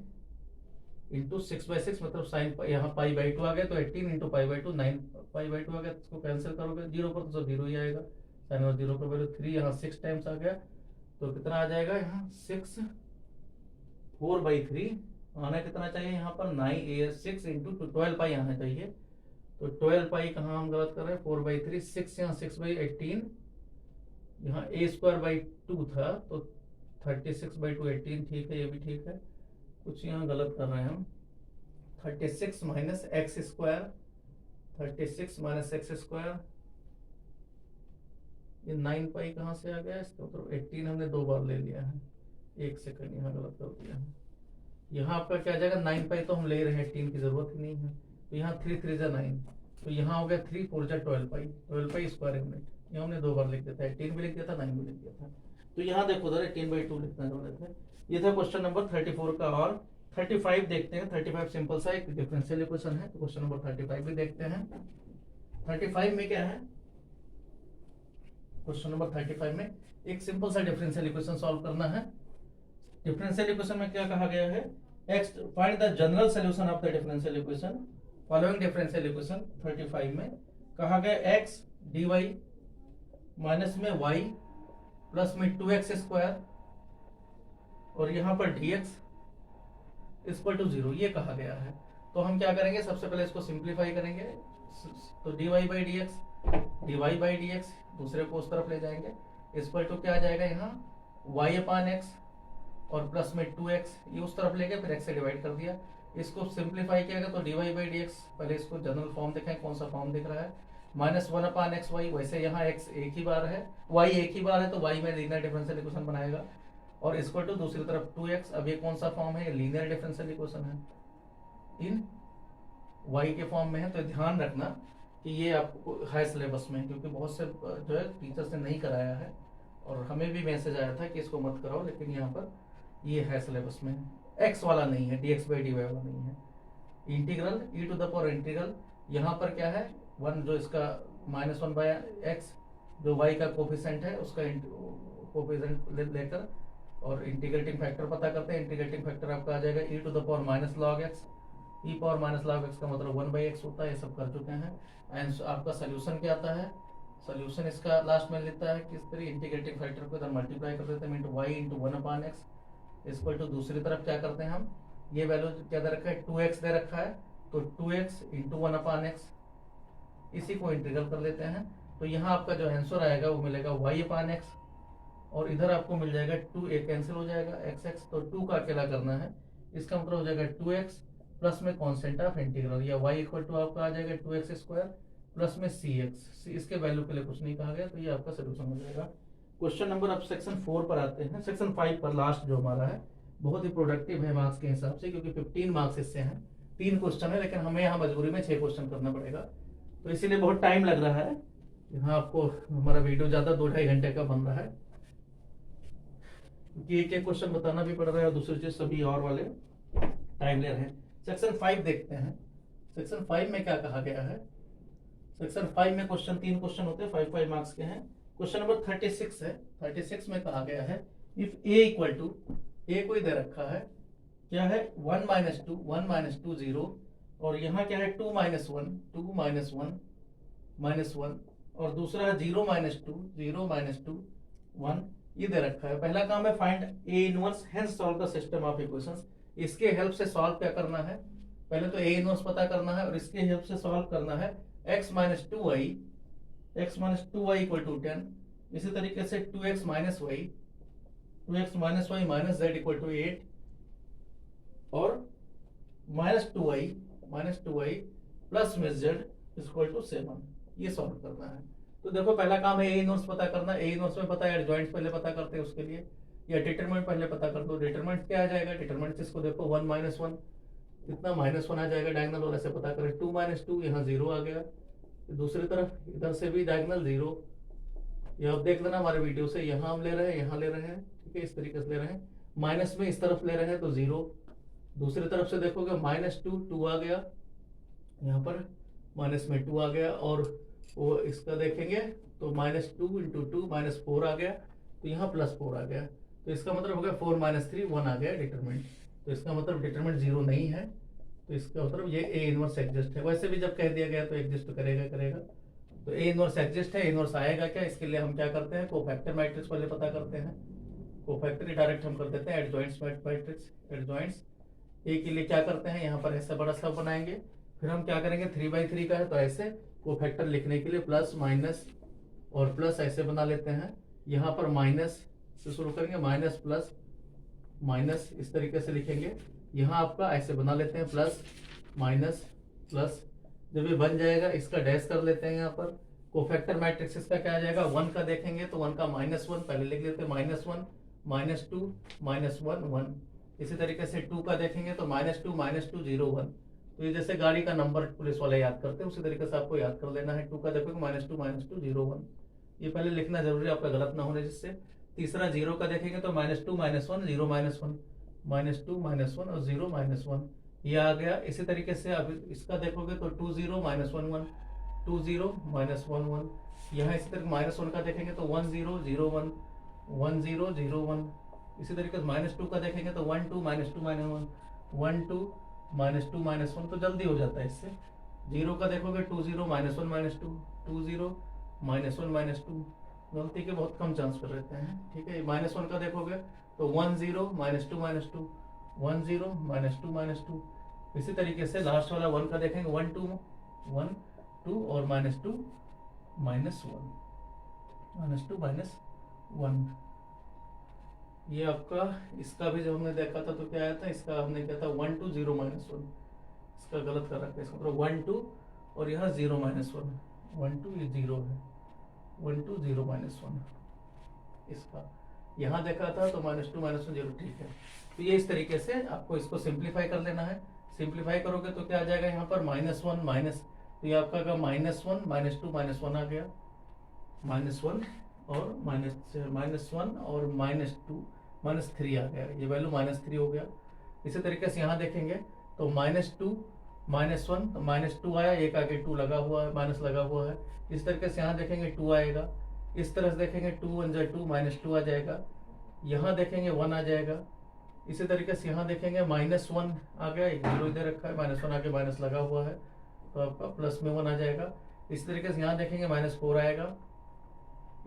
S1: इंटू 6/6 मतलब साइन, यहाँ π/2 आ गया, तो 18 इंटू π/2 9 π/2 आ गया, इसको कैंसिल करोगे 0 पर तो सब 0 ही आएगा, साइन और 0 का वैल्यू 3, यहाँ 6 टाइम्स आ गया, तो कितना आ जाएगा यहाँ 6, 4/3 आना कितना चाहिए यहाँ पर 6 इंटू 12 पाई आना चाहिए, तो 12 पाई कहाँ हम गलत कर रहे हैं, 4/3, 6 यहाँ 6/18, यहाँ a² 2 था, तो 36/2 18, ठीक है, ये भी ठीक है, कुछ यहाँ गलत कर रहे हैं हम, 36 minus x square, 36 minus x square, ये 9 पाई कहाँ से आ गया, इसका मतलब 18 हमने 2 बार ले लिया है, 1 सेकंड यहाँ गलत कर दिया है, यहाँ आपका क्या आ जाएगा 9 पाई तो हम ले रहे हैं, 18 की जरूरत ही नहीं है, तो यहाँ 3 3 9, तो यहाँ हो गया 3 4 12 पाई, 12 पाई स्क्वायर यूनिट, यहाँ हमने 2 बार लिख दिया था, 18 भी लिख दिया था, 9 भी लिख दिया था, तो यहाँ देखो उधर 18/2 लिखना जरूरत है। ये था क्वेश्चन नंबर 34 का, और 35 देखते हैं। 35 सिंपल सा एक डिफरेंशियल इक्वेशन है, तो क्वेश्चन नंबर 35 भी देखते हैं। 35 में क्या है, क्वेश्चन नंबर 35 में एक सिंपल सा डिफरेंशियल इक्वेशन सॉल्व करना है। डिफरेंशियल इक्वेशन में क्या कहा गया है, x find the general solution of the differential equation, following differential equation 35 में कहा गया x dy माइनस में y प्लस में 2x स्क्वायर, और यहाँ पर dx इक्वल टू 0, ये कहा गया है। तो हम क्या करेंगे, सबसे पहले इसको सिंप्लीफाई करेंगे, तो dy बाई डी एक्स दूसरे को उस तरफ ले जाएंगे, इक्वल टू क्या आ जाएगा यहाँ y/x, और प्लस में 2x, ये उस तरफ ले गए, फिर x से डिवाइड कर दिया, इसको सिंप्लीफाई किया गया, तो dy बाई डी एक्स, पहले इसको जनरल फॉर्म देखें कौन सा फॉर्म दिख रहा है, -1/xy, वैसे यहाँ x एक ही बार है, y एक ही बार है, तो y में लीनियर डिफरेंशियल इक्वेशन बनाएगा, और इक्वल टू दूसरी तरफ 2x, अब ये कौन सा फॉर्म है, ये लीनियर डिफरेंशियल इक्वेशन है, इन y के फॉर्म में है। तो ध्यान रखना कि ये आपको है सिलेबस में, क्योंकि बहुत से जो है टीचर्स ने नहीं कराया है, और हमें भी मैसेज आया था कि इसको मत कराओ, लेकिन यहाँ पर ये है सिलेबस में, x वाला नहीं है, dx/dy वाला नहीं है। इंटीग्रल e⁻, इंटीग्रल यहाँ पर क्या है 1, जो इसका -1/x, जो y का कोफिशिएंट है उसका कोफिशिएंट लेकर, और इंटीग्रेटिंग फैक्टर पता करते हैं। इंटीग्रेटिंग फैक्टर आपका आ जाएगा e⁻−log x, e⁻−log x का मतलब 1/x होता है, ये सब कर चुके हैं। एंड आपका सोल्यूशन क्या आता है, सोल्यूशन इसका लास्ट में लेता है किस तरह, इंटीग्रेटिंग फैक्टर को इधर मल्टीप्लाई कर देते हैं इंटू y इंटू 1/x, इसको टू दूसरी तरफ क्या करते हैं हम, ये वैल्यू क्या दे रखा है 2x दे रखा है, तो 2x इंटू 1/x, इसी को इंटीग्रल कर लेते हैं, तो यहाँ आपका जो आंसर आएगा वो मिलेगा y/x, और इधर आपको मिल जाएगा 2, एक कैंसिल हो जाएगा x, तो 2 का अकेला करना है, इसका मतलब हो जाएगा 2x प्लस में कॉन्स्टेंट ऑफ इंटीग्रल, या y इक्वल टू आपका आ जाएगा 2x स्क्वायर प्लस में cx, इसके वैल्यू के लिए कुछ नहीं कहा गया, तो ये आपका सोल्यूशन हो जाएगा। क्वेश्चन नंबर अब सेक्शन 4 पर आते हैं। सेक्शन 5 पर लास्ट जो हमारा है बहुत ही प्रोडक्टिव है मार्क्स के हिसाब से, क्योंकि 15 मार्क्स इससे हैं, 3 क्वेश्चन है, लेकिन हमें यहाँ मजबूरी में 6 क्वेश्चन करना पड़ेगा, तो इसीलिए बहुत टाइम लग रहा है। यहाँ आपको हमारा वीडियो ज़्यादा 2-2.5 घंटे का बन रहा है, क्योंकि एक क्वेश्चन बताना भी पड़ रहा है, और दूसरी चीज सभी और वाले टाइम ले रहे हैं। सेक्शन 5 देखते हैं। सेक्शन 5 में क्या कहा गया है, सेक्शन 5 में क्वेश्चन 3 क्वेश्चन होते हैं, 5 मार्क्स के हैं। क्वेश्चन नंबर 36 है। 36 में कहा गया है if a equal to, a को दे रखा है क्या है 1 - 2 1 - 2 0, और यहाँ क्या है 2 - 1 2 - 1 -1, और दूसरा है 0 - 2 0 - 2 1, ये दे रखा है। पहला काम है find a inverse hence solve the system of equations. इसके हेल्प से सॉल्व क्या करना है, पहले तो a इनवर्स पता करना है, और इसके हेल्प से सॉल्व करना है x - 2y इक्वल टू 10। इसी तरीके से 2x - y minus z equal to 8, और -2y प्लस में z इक्वल टू 7, ये सॉल्व करना है। तो देखो पहला काम है a इनवर्स पता करना। a इनवर्स में पता है एडजॉइंट पहले पता करते हैं उसके लिए, या डिटरमिनेंट पहले पता कर दो। डिटरमिनेंट क्या आ जाएगा, डिटरमिनेंट इसको देखो 1 - 1, कितना -1 आ जाएगा डायगोनल वाले से पता करें। 2 - 2 यहाँ 0 आ गया, दूसरी तरफ इधर से भी डायगोनल 0, ये आप देख लेना हमारे वीडियो से, यहाँ हम ले रहे हैं, यहाँ ले रहे हैं, ठीक है, इस तरीके से ले रहे हैं। माइनस में इस तरफ ले रहे हैं तो 0, दूसरी तरफ से देखोगे -2 आ गया, यहाँ पर माइनस में 2 आ गया, और वो इसका देखेंगे तो -2 × 2 -4 आ गया, तो यहाँ +4 आ गया। तो इसका मतलब हो गया 4 - 3 1 आ गया डिटरमिनेंट। तो इसका मतलब डिटरमिनेंट 0 नहीं है, तो इसका मतलब ये ए इनवर्स एग्जिस्ट है। वैसे भी जब कह दिया गया तो एग्जिस्ट करेगा। तो ए इनवर्स एग्जिस्ट है, इनवर्स आएगा क्या, इसके लिए हम क्या करते हैं, कोफैक्टर मैट्रिक्स पहले पता करते हैं। कोफैक्टर डायरेक्ट हम कर देते हैं एडजॉइंट्स मैट्रिक्स, एडजॉइंट्स ए के लिए क्या करते हैं, यहाँ पर ऐसा बड़ा सा बनाएंगे, फिर हम क्या करेंगे 3/3 का है तो ऐसे कोफैक्टर लिखने के लिए प्लस माइनस और प्लस ऐसे बना लेते हैं। यहाँ पर माइनस से शुरू करेंगे, माइनस प्लस माइनस इस तरीके से लिखेंगे। यहाँ आपका ऐसे बना लेते हैं प्लस माइनस प्लस। जब ये बन जाएगा इसका डैश कर लेते हैं। यहाँ पर कोफैक्टर मैट्रिक्स इसका क्या आ जाएगा, 1 का देखेंगे तो 1 का -1 पहले लिख लेते हैं, -1 -2 -1 1। इसी तरीके से 2 का देखेंगे तो -2 -2 0 1। तो ये जैसे गाड़ी का नंबर पुलिस वाले याद करते हैं उसी तरीके से आपको याद कर लेना है। 2 का देखोगे -2 -2 0 1, ये पहले लिखना जरूरी है आपका गलत ना होने जिससे। तीसरा 0 का देखेंगे तो -2 -1 0 -1 -2 -1 और 0 -1 ये आ गया। इसी तरीके से अब इसका देखोगे तो 2 0 -1 1 2 0 -1 1। यहाँ इसी तरह -1 का देखेंगे तो 1 0 0 1 1 0 0 1। इसी तरीके से -2 का देखेंगे तो 1 2 -2 -1 1 2 -2 -1। तो जल्दी हो जाता है इससे। 0 का देखोगे 2 0 -1 -2 2 0 -1 -2। गलती के बहुत कम चांस पर रहते हैं, ठीक है। -1 का देखोगे तो 1 0 -2 -2 1 0 -2 -2। इसी तरीके से लास्ट वाला 1 का देखेंगे 1 2 1 2 और -2 -1 -1। ये आपका इसका भी जब हमने देखा था तो क्या आया था, इसका हमने किया था 1 2 0 -1। इसका गलत कर रखा है, इसका मतलब 1 2 और यहाँ 0 -1 1 2 ये 0 है 1 2 0 -1। इसका यहाँ देखा था तो -2 -1 0, ठीक है। तो ये इस तरीके से आपको इसको सिंप्लीफाई कर लेना है। सिंप्लीफाई करोगे तो क्या आ जाएगा यहाँ पर -1 माइनस, तो ये आपका -1 -2 -1 आ गया, -1 और -1 और -2 -3 आ गया, ये वैल्यू -3 हो गया। इसी तरीके से यहाँ देखेंगे तो -2 -1 तो -2 आया, एक आगे 2 लगा हुआ है, माइनस लगा हुआ है। इस तरीके से यहाँ देखेंगे 2 आएगा। इस तरह से देखेंगे 2 1 2 -2 आ जाएगा। यहाँ देखेंगे 1 आ जाएगा। इसी तरीके से यहाँ देखेंगे -1 आ गया, एक 0 इधर रखा है, -1 आके माइनस लगा हुआ है तो आपका प्लस में 1 आ जाएगा। इस तरीके से यहाँ देखेंगे -4 आएगा।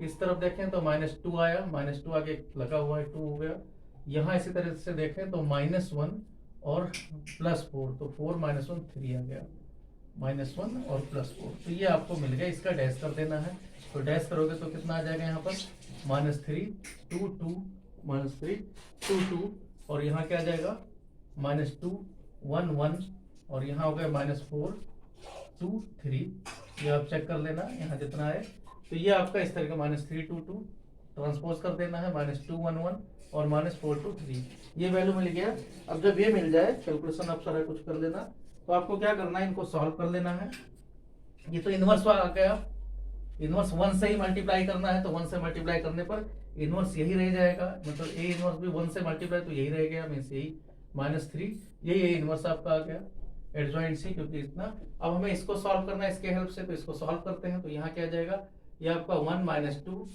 S1: इस तरफ देखें तो -2 आया, -2 आगे लगा हुआ है 2 हो गया। यहाँ इसी तरह से देखें तो -1 और +4 तो 4 -1 3 आ गया, -1 और +4। तो ये आपको मिल गया, इसका डैश कर देना है। तो डैश करोगे तो कितना आ जाएगा यहाँ पर -3 2 2 -3 2 2 और यहाँ क्या आ जाएगा -2 1 1 और यहाँ हो गया -4 2 3। ये आप चेक कर लेना यहाँ जितना है। तो ये आपका इस तरह का -3 2 2 ट्रांसपोज कर देना है, -2 1 1 और -4 2 3। ये वैल्यू मिल गया। अब जब ये मिल जाए कैलकुलेशन आप सारा कुछ कर लेना, तो आपको क्या करना है, इनको सॉल्व कर लेना है। ये तो इनवर्स आ गया, इनवर्स 1 से ही मल्टीप्लाई करना है, तो 1 से मल्टीप्लाई करने पर इनवर्स यही रह जाएगा, मतलब ए इनवर्स भी 1 से मल्टीप्लाई तो यही रह गया, मीन्स यही -3 यही ए इनवर्स आपका आ गया एडजॉइंट सी, क्योंकि इतना। अब हमें इसको सॉल्व करना है इसके हेल्प से, तो इसको सॉल्व करते हैं। तो यहाँ क्या आ जाएगा, ये आपका 1 -2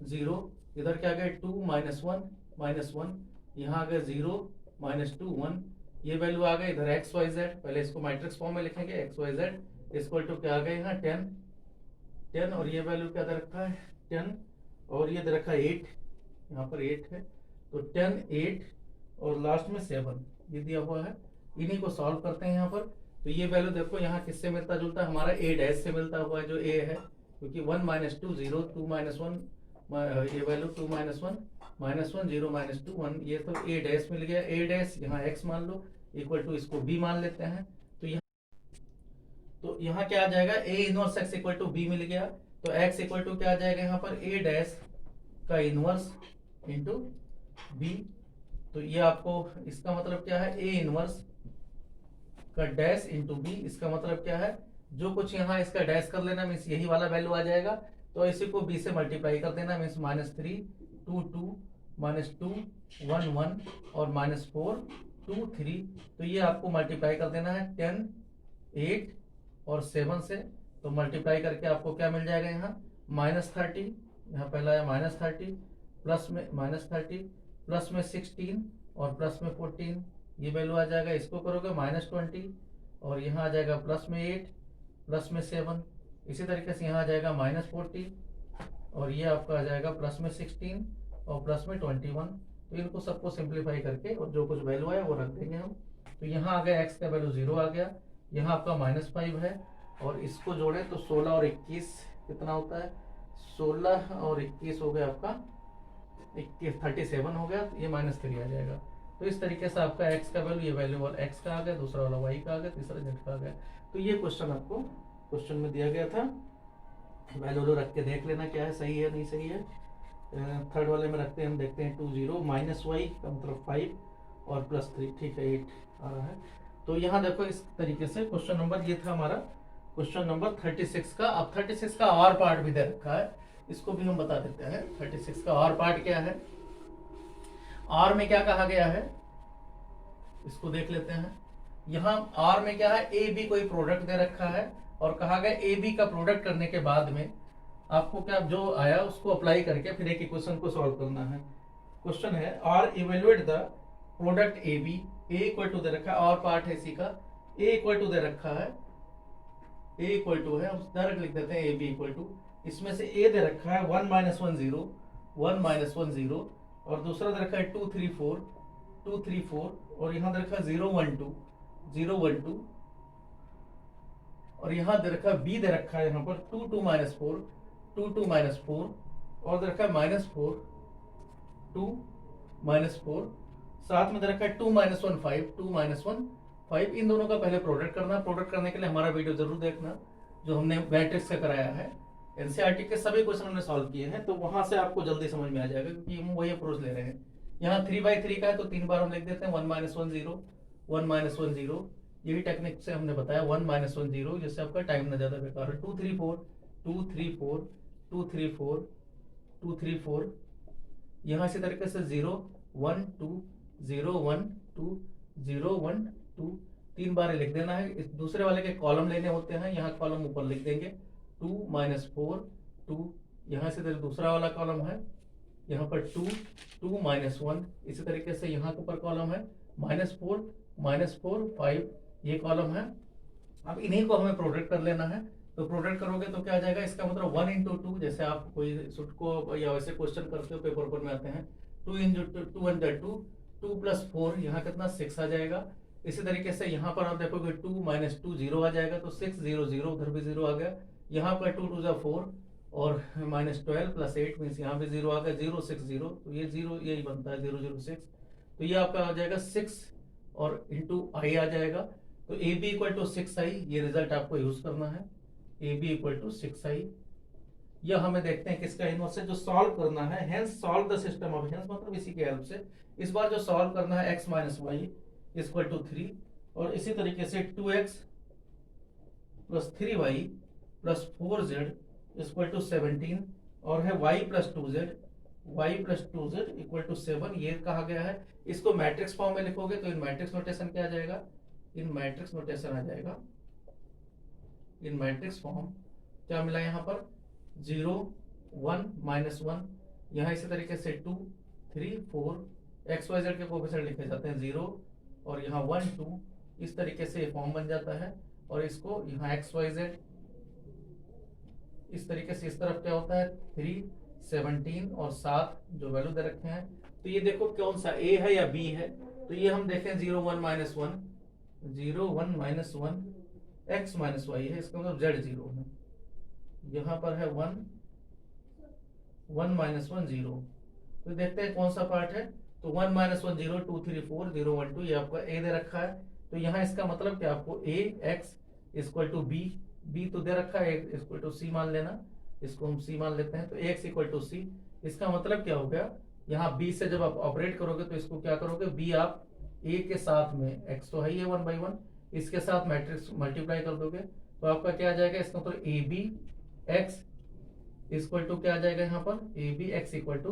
S1: 0, इधर क्या आ गया 2 -1 -1, यहाँ आ गया 0 -2 1। ये वैल्यू आ गई इधर एक्स वाई जेड, पहले इसको मैट्रिक्स फॉर्म में लिखेंगे x y z equal to क्या आ गया यहाँ 10 और ये वैल्यू क्या दे रखा है 10 और ये दे रखा है 8, यहाँ पर 8 है तो 10 8 और लास्ट में 7 ये दिया हुआ है। इन्हीं को सॉल्व करते हैं यहाँ पर। तो ये वैल्यू देखो यहाँ किससे मिलता जुलता है, हमारा ए डैश से मिलता हुआ है जो ए है, क्योंकि 1 -2 0 2 -1 ये वैल्यू 2 -1 -1 0 -2 1, ये तो ए डैश मिल गया। ए डैश यहाँ एक्स मान लो इक्वल टू इसको बी मान लेते हैं। तो यहाँ क्या आ जाएगा, A inverse x equal to B मिल गया। तो एक्स इक्वल टू क्या आ जाएगा यहाँ पर ए डैश का इनवर्स इंटू बी। तो ये आपको इसका मतलब क्या है, ए इनवर्स का डैश इंटू बी, इसका मतलब क्या है, जो कुछ यहाँ इसका डैश कर लेना मीन्स यही वाला वैल्यू आ जाएगा। तो इसी को बी से मल्टीप्लाई कर देना मीन्स -3 2 2 -2 1 1 और -4 2 3, तो ये आपको मल्टीप्लाई कर देना है 10 8 और 7 से, तो मल्टीप्लाई करके आपको क्या मिल जाएगा यहाँ -30, यहाँ पहला है -30, प्लस में -30, प्लस में 16 और प्लस में 14, ये वैल्यू आ जाएगा। इसको करोगे -20 और यहाँ आ जाएगा प्लस में 8 प्लस में 7, इसी तरीके से यहाँ आ जाएगा -40 और ये आपका आ जाएगा प्लस में 16 और प्लस में 21। तो इनको सबको सिंप्लीफाई करके और जो कुछ वैल्यू आया वो रख देंगे हम। तो यहाँ आ गया x का वैल्यू 0 आ गया, यहाँ आपका -5 है और इसको जोड़े तो 16 और 21 कितना होता है, 16 और 21 हो गया आपका 37 हो गया, तो ये -3 आ जाएगा। तो इस तरीके से आपका x का वैल्यू, ये वैल्यू वाला x का आ गया, दूसरा वाला y का आ गया, तीसरा z का आ गया। तो ये क्वेश्चन आपको क्वेश्चन में दिया गया था, वैल्यू रख के देख लेना क्या है, सही है नहीं सही है। थर्ड वाले में रखते हैं हम, देखते हैं 2 0 -y का मतलब 5 और +3, ठीक है 8 आ रहा है। तो यहाँ देखो इस तरीके से क्वेश्चन नंबर, ये था हमारा क्वेश्चन नंबर 36 का। अब 36 का और पार्ट भी दे रखा है, इसको भी हम बता देते हैं। 36 का और पार्ट क्या है, और में क्या कहा गया है इसको देख लेते हैं। यहाँ और में क्या है, ए बी कोई प्रोडक्ट दे रखा है और कहा गया ए बी का प्रोडक्ट करने के बाद में आपको क्या जो आया उसको अप्लाई करके फिर एक इक्वेशन को सॉल्व करना है। क्वेश्चन है और evaluate the product A B, A equal to दे रखा है, और पार्ट है इसी का, ए इक्वल टू दे रखा है, ए इक्वल टू है, हम डायरेक्ट लिख देते हैं ए बी इक्वल टू, इसमें से ए दे रखा है 1 -1 0 1 -1 0 और दूसरा दे रखा है 2 3 4 2 3 4 और यहाँ दे रखा है 0 1 2 0 1 2 और यहाँ दे रखा है बी दे रखा है यहाँ पर 2 2 -4 2 2 -4 और दे रखा है -4 2 -4, साथ में दे रखा है 2 -1 5 2 -1 5। इन दोनों का पहले प्रोडक्ट करना, प्रोडक्ट करने के लिए हमारा वीडियो जरूर देखना जो हमने मैट्रिक्स का कराया है। एनसीईआरटी के सभी क्वेश्चन हमने सॉल्व किए हैं, तो वहां से आपको जल्दी समझ में आ जाएगा क्योंकि हम वही अप्रोच ले रहे हैं। यहाँ 3/3 का है तो 3 बार हम लिख देते हैं 1 -1 0 1 -1 0, यही टेक्निक से हमने बताया 1 -1 0, जिससे आपका टाइम ना ज्यादा बेकार है। 2 3 4 2 3 4 2 3 4 2 3 4, यहाँ इसी तरीके से 0 1 2 0 1 2 0 1 2, 3 बार लिख देना है। इस दूसरे वाले के कॉलम लेने होते हैं, यहाँ कॉलम ऊपर लिख देंगे 2 -4 2, यहाँ से दूसरा वाला कॉलम है, यहाँ पर 2 2 -1, इसी तरीके से यहाँ के ऊपर कॉलम है -4 5, ये कॉलम है। अब इन्हीं को हमें प्रोडक्ट कर लेना है, तो प्रोडक्ट करोगे तो क्या आ जाएगा, इसका मतलब 1 × 2, जैसे आप कोई सुट को या वैसे क्वेश्चन करते हो पेपर ऊपर में आते हैं, 2 × 2 2 + 4, यहाँ कितना 6 आ जाएगा। इसी तरीके से यहाँ पर आप देखोगे 2 - 2 0 आ जाएगा, तो 6 0 0, उधर भी 0 आ गया। यहाँ पर 2 2 4 और -12 + 8 मीन्स यहाँ भी 0 आ गया, 0 6 0, तो ये 0 यही बनता है 0 0 6, तो ये आपका आ जाएगा 6 और इंटू आई आ जाएगा। तो A B equal to 6i, ये रिजल्ट आपको यूज करना है, A B equal to 6i। यह हमें देखते हैं किसका इनवर्स है जो सॉल्व करना है, hence solve the system of, hence मतलब इसी के हेल्प से इस बार जो सॉल्व करना है x - y इक्वल टू 3 और इसी तरीके से 2x + 3y + 4z equal to 17 और है y + 2z इक्वल टू 7, ये कहा गया है। इसको मैट्रिक्स फॉर्म में लिखोगे तो इन मैट्रिक्स नोटेशन क्या आ जाएगा, इन मैट्रिक्स नोटेशन आ जाएगा, इन मैट्रिक्स फॉर्म क्या मिला यहाँ पर 0 1 -1, यहाँ इसी तरीके से 2 3 4, XYZ के कोएफिशिएंट लिखे जाते हैं 0 और यहाँ 1 2, इस तरीके से ये फॉर्म बन जाता है। और इसको यहाँ XYZ इस तरीके से, इस तरफ क्या होता है 3 17 और 7 जो वैल्यू दे रखे हैं। तो ये देखो कौन सा A है या B है, तो ये हम देखें 0 1 -1 0 1 -1 x - y है, इसका मतलब z 0 है। यहाँ पर है 1 1 -1 0, तो देखते हैं कौन सा पार्ट है। तो 1 -1 0 2 3 4 0 1 2, ये आपका A दे रखा है, तो यहाँ इसका मतलब क्या आपको A x equal to B, B तो दे रखा है इक्वल टू C मान लेना, इसको हम C मान लेते हैं, तो x इक्वल टू C। इसका मतलब क्या हो गया, यहाँ B से जब आप ऑपरेट करोगे तो इसको क्या करोगे, B आप A के साथ में, x तो है ही 1/1, इसके साथ मैट्रिक्स मल्टीप्लाई कर दोगे तो आपका क्या आ जाएगा, इसका मतलब AB x इक्वल टू क्या आ जाएगा यहाँ पर AB x equal to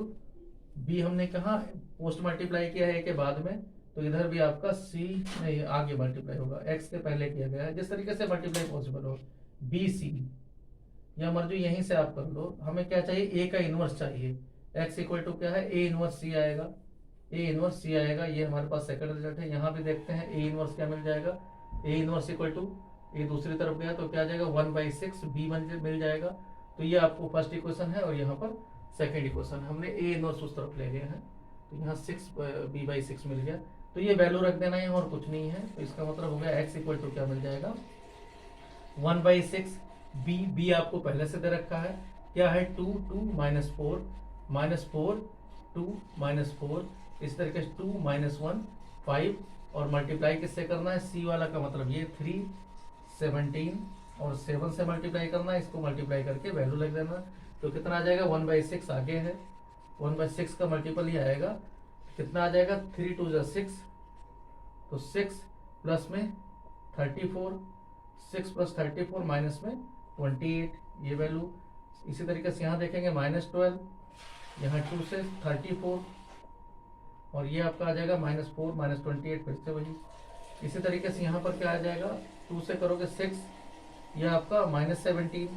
S1: B, हमने कहा पोस्ट मल्टीप्लाई किया है A के बाद में, तो इधर भी आपका सी नहीं आगे मल्टीप्लाई होगा, एक्स के पहले किया गया है, जिस तरीके से मल्टीप्लाई पॉसिबल हो। बी सी या मर्जी यहीं से आप कर लो, हमें क्या चाहिए, ए का इनवर्स चाहिए। एक्स इक्वल टू क्या है, ए इनवर्स सी आएगा, ए इनवर्स सी आएगा, ये हमारे पास सेकंड रिजल्ट है। यहाँ भी देखते हैं ए इनवर्स क्या मिल जाएगा, ए इनवर्स इक्वल टू ए दूसरी तरफ गया तो क्या आ जाएगा 1/6 बी मिल जाएगा। तो ये आपको फर्स्ट इक्वेशन है और यहाँ पर सेकंड इक्वेशन, हमने ए इनवर्स उस तरफ ले गए हैं, तो यहाँ 6b/6 मिल गया। तो ये वैल्यू रख देना है और कुछ नहीं है, तो इसका मतलब हो गया x इक्वल टू क्या मिल जाएगा 1/6। बी आपको पहले से दे रखा है, क्या है 2 2 -4 -4 2 -4, इस तरीके से 2 -1 5 और मल्टीप्लाई किससे करना है, सी वाला का मतलब ये 3 17 और 7 से मल्टीप्लाई करना है, इसको मल्टीप्लाई करके वैल्यू लग देना। तो कितना आ जाएगा 1/6 आगे है, 1/6 का मल्टीपल ही आएगा, कितना आ जाएगा 3 2 6, तो 6 प्लस में 34, 6 + 34 माइनस में 28, ये वैल्यू। इसी तरीके से यहाँ देखेंगे -12, यहाँ 2 से 34 और ये आपका आ जाएगा -4 -28, फिर से वही। इसी तरीके से यहाँ पर क्या आ जाएगा, 2 से करोगे 6, यह आपका -17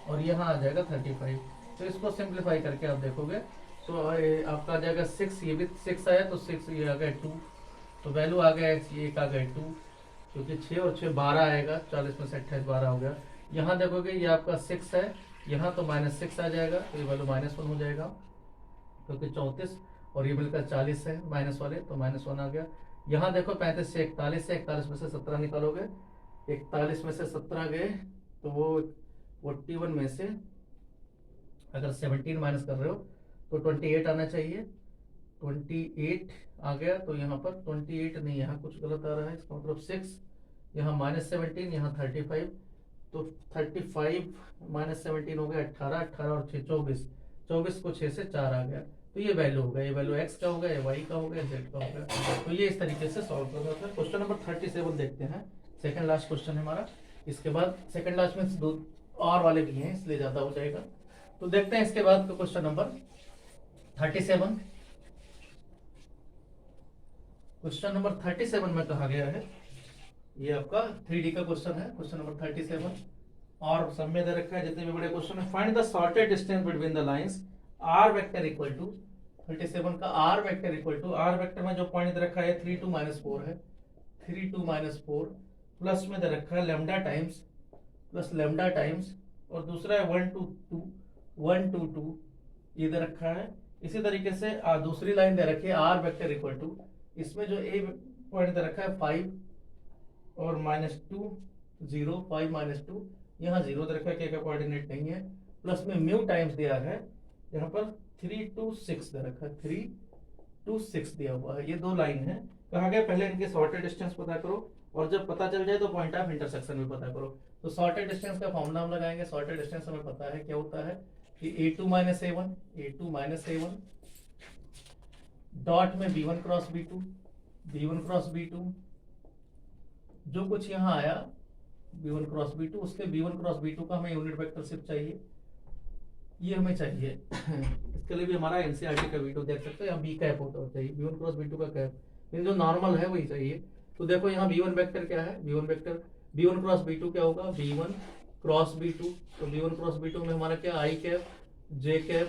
S1: और यहाँ आ जाएगा 35। तो इसको सिंप्लीफाई करके आप देखोगे तो आपका आ जाएगा 6, ये भी 6 आया तो 6, ये आ गया 2, तो वैल्यू आ गया एक आ गया 2, क्योंकि 6 और 6 12 आएगा, 40 में से 28 12 हो गया। यहाँ देखोगे ये आपका 6 है, यहाँ तो -6 आ जाएगा, तो ये वैल्यू -1 हो जाएगा, क्योंकि 34 और ये मिलकर 40 है माइनस वाले, तो -1 आ गया। यहाँ देखो 35 से 41 है, 41 में से 17 निकालोगे, 41 में से 17 गए तो वो 41 में से अगर 17 माइनस कर रहे हो तो 28 आना चाहिए, 28 आ गया। तो यहाँ पर 28 नहीं, यहाँ कुछ गलत आ रहा है, इसका मतलब 6, यहाँ -17, यहाँ 35, तो 35 -17 हो गया 18, 18 और 6 24, 24 को 6 से 4 आ गया। तो ये वैल्यू होगा, ये वैल्यू x का होगा, ये y का होगा, z का होगा। तो ये इस तरीके से सॉल्व करना होता है। क्वेश्चन नंबर 37 देखते हैं, सेकंड लास्ट क्वेश्चन है हमारा। इसके बाद सेकंड लास्ट में 2 और वाले भी हैं, इसलिए ज्यादा हो जाएगा। तो देखते हैं इसके बाद का क्वेश्चन नंबर 37। क्वेश्चन नंबर 37 में कहा गया है, ये आपका 3D का क्वेश्चन है, क्वेश्चन नंबर 37। और सब में दे रखा है जितने भी बड़े क्वेश्चन है, find the shortest distance between the lines r vector equal to 37 का r vector equal to, r vector में जो पॉइंट दे रखा है 3 2 -4 है, 3 2 -4 प्लस में दे रखा है lambda times, plus lambda times, और दूसरा है 1 2 2 1 2 2 ये दे रखा है। इसी तरीके से दूसरी लाइन दे रखी है r वेक्टर इक्वल टू, इसमें जो a पॉइंट दे रखा है 5 और -2 0 5 -2, यहाँ 0 दे रखा है, k का कोऑर्डिनेट नहीं है, प्लस में म्यू टाइम्स दिया है, यहाँ पर 3 2 6 दे रखा है, 3 2 6 दिया हुआ है। ये दो लाइन है, कहा गया पहले इनके शॉर्टेड डिस्टेंस पता करो, और जब पता चल जाए तो पॉइंट ऑफ इंटरसेक्शन भी पता करो। तो शॉर्टेड डिस्टेंस का फॉर्मूला हम लगाएंगे। शॉर्टेड डिस्टेंस हमें पता है क्या होता है कि a2 - a1 डॉट में b1 क्रॉस b2 जो कुछ यहाँ आया b1 क्रॉस b2, उसके b1 क्रॉस b2 का हमें यूनिट वेक्टर सिर्फ चाहिए, ये हमें चाहिए। इसके लिए भी हमारा एनसीईआरटी का वीडियो देख सकते हो, यहाँ बी कैप होता चाहिए, b1 क्रॉस b2 का कैप, लेकिन जो नॉर्मल है वही चाहिए। तो देखो यहाँ b1 वेक्टर क्या है, b1 क्रॉस b2 क्या होगा, b1 क्रॉस b2, तो b1 क्रॉस b2 में हमारा क्या i cap, j cap,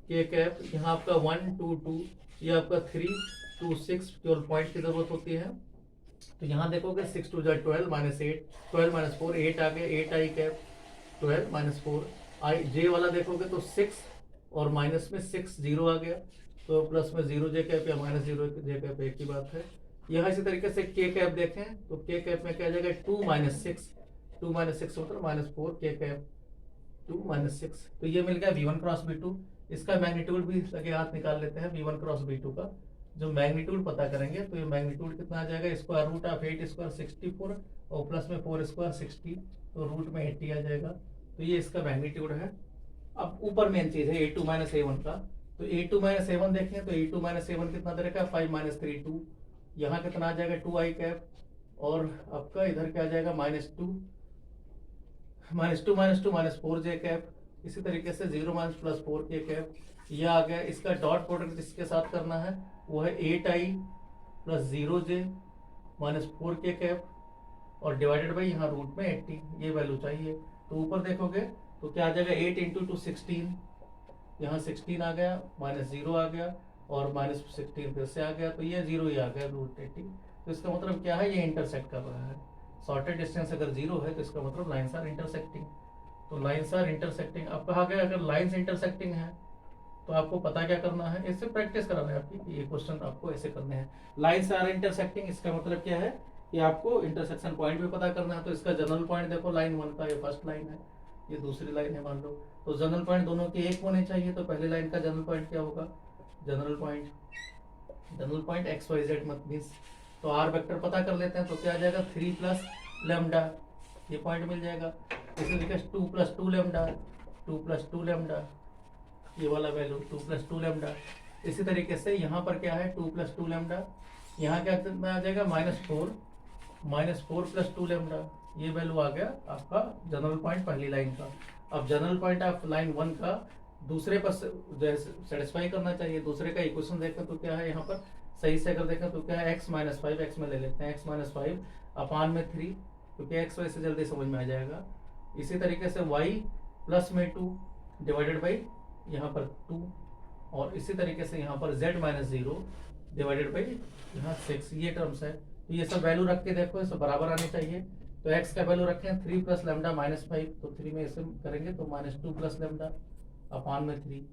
S1: k cap, यहाँ आपका 1 2 2, ये आपका 3 2 6, केवल पॉइंट की जरूरत होती है। तो यहाँ देखोगे 6 2 12 -8, 12 -4 8 आ गए, 8 i कैप 12 -4 i, j वाला देखोगे तो 6 और माइनस में 6 0 आ गया, तो प्लस में 0 j कैप या -0 j कैप एक ही बात है। यहाँ इसी तरीके से k कैप देखें तो k कैप में क्या आ जाएगा 2 - 6 मतलब -4 k कैप 2 - 6, तो ये मिल गया v1 क्रॉस b2। इसका मैग्नीट्यूड भी लगे हाथ निकाल लेते हैं, v1 क्रॉस b2 का जो मैग्नीट्यूड पता करेंगे, तो ये मैग्नीट्यूड कितना आ जाएगा, स्क्वायर रूट ऑफ 8 स्क्वायर 64 और प्लस में 4 स्क्वायर 60, तो रूट में 80 आ जाएगा, तो ये इसका मैग्नीट्यूड है। अब ऊपर मेन चीज है a2 - a1 का, तो a2 - a1 देखें तो a2 - a1 कितना दे रखा है 5 - 3 2, यहाँ कितना आ जाएगा 2 i कैप, और आपका इधर क्या आ जाएगा -2 -4 j कैप, इसी तरीके से 0 - +4 k कैप, यह आ गया। इसका डॉट प्रोडक्ट जिसके साथ करना है वो है 8i plus 0j minus 4k cap और डिवाइडेड बाई यहाँ रूट में 80, ये वैल्यू चाहिए। तो ऊपर देखोगे तो क्या आ जाएगा 8 इंटू 2 16, यहाँ 16 आ गया, माइनस 0 आ गया और माइनस 16 फिर से आ गया, तो ये 0 ही आ गया रूट 80। तो इसका मतलब क्या है, ये इंटरसेक्ट कर रहा है। शॉर्टेड डिस्टेंस अगर 0 है तो इसका मतलब लाइन्स आर इंटरसेक्टिंग। तो लाइन्स आर इंटरसेक्टिंग, अब कहा गया अगर लाइन्स इंटरसेक्टिंग है तो आपको पता क्या करना है, इससे प्रैक्टिस कराना है आपकी, ये क्वेश्चन आपको ऐसे करने हैं। लाइन्स आर इंटरसेक्टिंग, इसका मतलब क्या है कि आपको इंटरसेक्शन पॉइंट भी पता करना है। तो इसका जनरल पॉइंट देखो, लाइन 1 का ये फर्स्ट लाइन है, ये दूसरी लाइन है मान लो, तो जनरल पॉइंट दोनों के एक होने चाहिए। तो पहली लाइन का जनरल पॉइंट क्या होगा, general point x y z मत मीन्स, तो आर वेक्टर पता कर लेते हैं। तो क्या आ जाएगा 3 प्लस लेमडा, ये पॉइंट मिल जाएगा। इसी तरीके से 2 प्लस 2 लेमडा, 2 प्लस 2 लेमडा, ये वाला वैल्यू 2 प्लस 2 लेमडा। इसी तरीके से यहाँ पर क्या है 2 प्लस 2 लेमडा, यहाँ क्या आ जाएगा -4 प्लस 2 लेमडा, ये वैल्यू आ गया आपका जनरल पॉइंट पहली लाइन का। अब जनरल पॉइंट ऑफ लाइन 1 का दूसरे पर सेटिस्फाई करना चाहिए। दूसरे का इक्वेशन देखें तो क्या है, यहाँ पर सही से अगर देखें तो क्या है x माइनस 5, एक्स में ले लेते हैं x माइनस 5 अपान में 3, क्योंकि x वाई से जल्दी समझ में आ जाएगा। इसी तरीके से y प्लस में 2 डिवाइडेड बाई यहाँ पर 2, और इसी तरीके से यहाँ पर z माइनस 0 डिवाइडेड बाई यहाँ 6, ये टर्म्स है। तो ये सब वैल्यू रख के देखो, ये सब बराबर आने चाहिए। तो x का वैल्यू रखें 3 प्लस लेमडा माइनस 5, तो 3 में इसे करेंगे तो -2 प्लस लेमडा अपान में 3,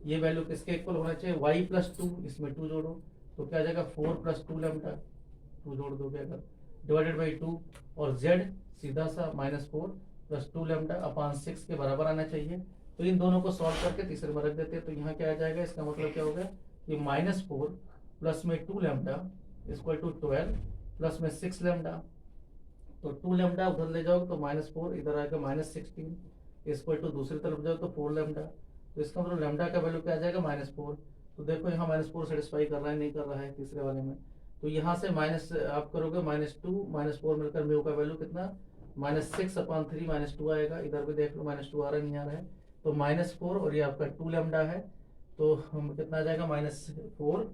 S1: ये वैल्यू किसके इक्वल होना चाहिए, y प्लस 2, इसमें 2 जोड़ो तो क्या आ जाएगा 4 प्लस 2 लेमडा, 2 जोड़ दोगे अगर, डिवाइडेड बाई 2, और z सीधा सा -4 प्लस 2 लेमडा अपान 6 के बराबर आना चाहिए। तो इन दोनों को सॉल्व करके तीसरे में रख देते हैं। तो यहाँ क्या आ जाएगा, इसका मतलब क्या होगा कि -4 प्लस में 2 लेमडा इक्वल टू 12 प्लस में 6 लेमडा, तो 2 लेमडा उधर ले जाओगे तो -4, इधर आएगा -16 इक्वल टू दूसरी तरफ जाओ तो 4 लेमडा। तो इसका मतलब लेमडा का वैल्यू क्या आ जाएगा -4। तो देखो यहाँ -4 सेटिस्फाई कर रहा है नहीं कर रहा है तीसरे वाले में। तो यहाँ से माइनस आप करोगे -2 -4 मिलकर म्यू का वैल्यू कितना -6 अपान 3 -2 आएगा। इधर भी देख लो -2 आ रहा है नहीं आ रहा है, तो -4 और ये आपका 2 लेमडा है, तो कितना आ जाएगा -4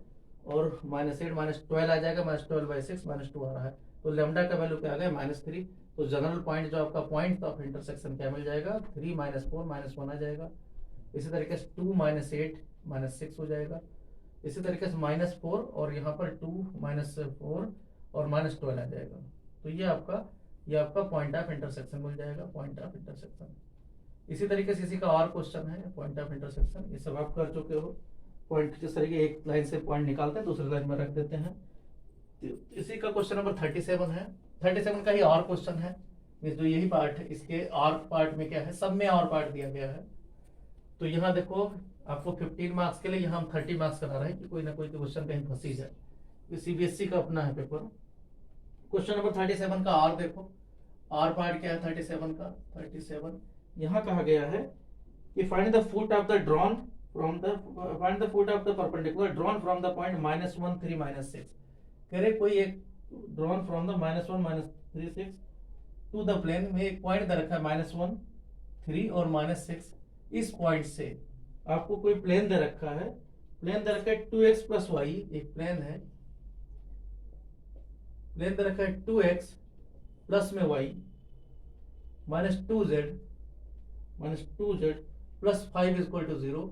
S1: और -8 -12 आ जाएगा, -12/6 -2 आ रहा है। तो लेमडा का वैल्यू क्या आ गया -3। तो जनरल पॉइंट जो आपका पॉइंट ऑफ इंटरसेक्शन क्या मिल जाएगा 3 -4 -1 आ जाएगा। इसी तरीके से 2 -8 -6 हो जाएगा। इसी तरीके से -4 और यहाँ पर 2 -4 और -12 आ जाएगा। तो ये आपका पॉइंट ऑफ इंटरसेक्शन मिल जाएगा, पॉइंट ऑफ इंटरसेक्शन। इसी तरीके से इसी का और क्वेश्चन है पॉइंट ऑफ इंटरसेक्शन, ये सब आप कर चुके हो। पॉइंट किस तरीके एक लाइन से पॉइंट निकालते हैं दूसरी लाइन में रख देते हैं। इसी का क्वेश्चन नंबर 37 है। 37 का ही और क्वेश्चन है, जो यही पार्ट है, इसके और पार्ट में क्या है, सब में और पार्ट दिया गया है। तो यहाँ देखो आपको 15 मार्क्स के लिए यहाँ हम 30 मार्क्स करा रहे हैं कि कोई ना कोई क्वेश्चन कहीं फंसी जाए। ये सीबीएसई का अपना है पेपर। क्वेश्चन नंबर 37 का और देखो, और पार्ट क्या है 37 का। 37 यहाँ कहा गया है कि find the foot of the drawn from the find the foot of the perpendicular drawn from the point -1 3 -6। कह रहे कोई एक drawn from the -1 -3 6 to the plane में एक पॉइंट दे रखा है -1 3 और -6। इस पॉइंट से आपको कोई प्लेन दे रखा है, प्लेन दे रखा है 2x प्लस वाई, एक प्लेन है, प्लेन दे रखा है 2x प्लस में y -2z plus 5 equal to 0।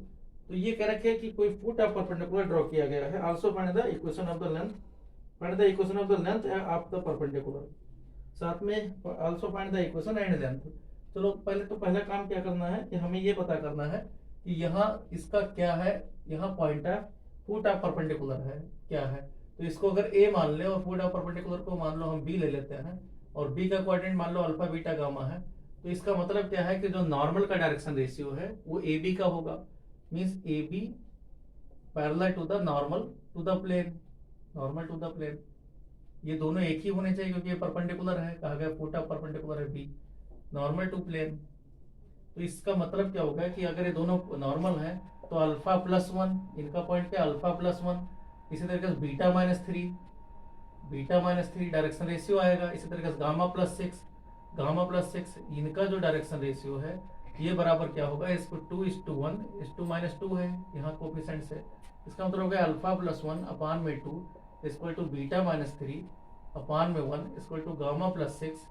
S1: तो ये कह रखे है कि कोई फुट ऑफ परपेंडिकुलर ड्रॉ किया गया है। Also find the equation of the length, find the equation of the length of the perpendicular, साथ में also find the equation and length. चलो पहला काम क्या करना है कि हमें ये पता करना है कि यहाँ इसका क्या है, यहाँ पॉइंट है फुट ऑफ परपेंडिकुलर है क्या है। तो इसको अगर ए मान ले और फुट ऑफ परपेंडिकुलर को मान लो हम बी ले लेते हैं, और बी का कोऑर्डिनेट मान लो अल्फा बीटा गामा है। तो इसका मतलब क्या है कि जो नॉर्मल का डायरेक्शन रेशियो है वो ए बी का होगा, means A B parallel to the normal to the plane, normal to the plane. ये दोनों एक ही होने चाहिए क्योंकि ये परपेंडिकुलर है, कहा गया फुट ऑफ परपेंडिकुलर है बी, नॉर्मल टू प्लेन। तो इसका मतलब क्या होगा कि अगर ये दोनों नॉर्मल है तो अल्फा प्लस 1, इनका पॉइंट क्या अल्फा प्लस 1, इसी तरीके से beta minus three direction ratio आएगा। इसी तरीके से गामा प्लस 6 इनका जो डायरेक्शन रेशियो है ये बराबर क्या होगा, इसको 2:1 2 -2 है यहाँ कोफिशिएंट से। इसका मतलब हो गया अल्फा प्लस 1 अपान में 2 इक्वल टू बीटा माइनस 3 अपान में 1 इक्वल टू गामा प्लस 6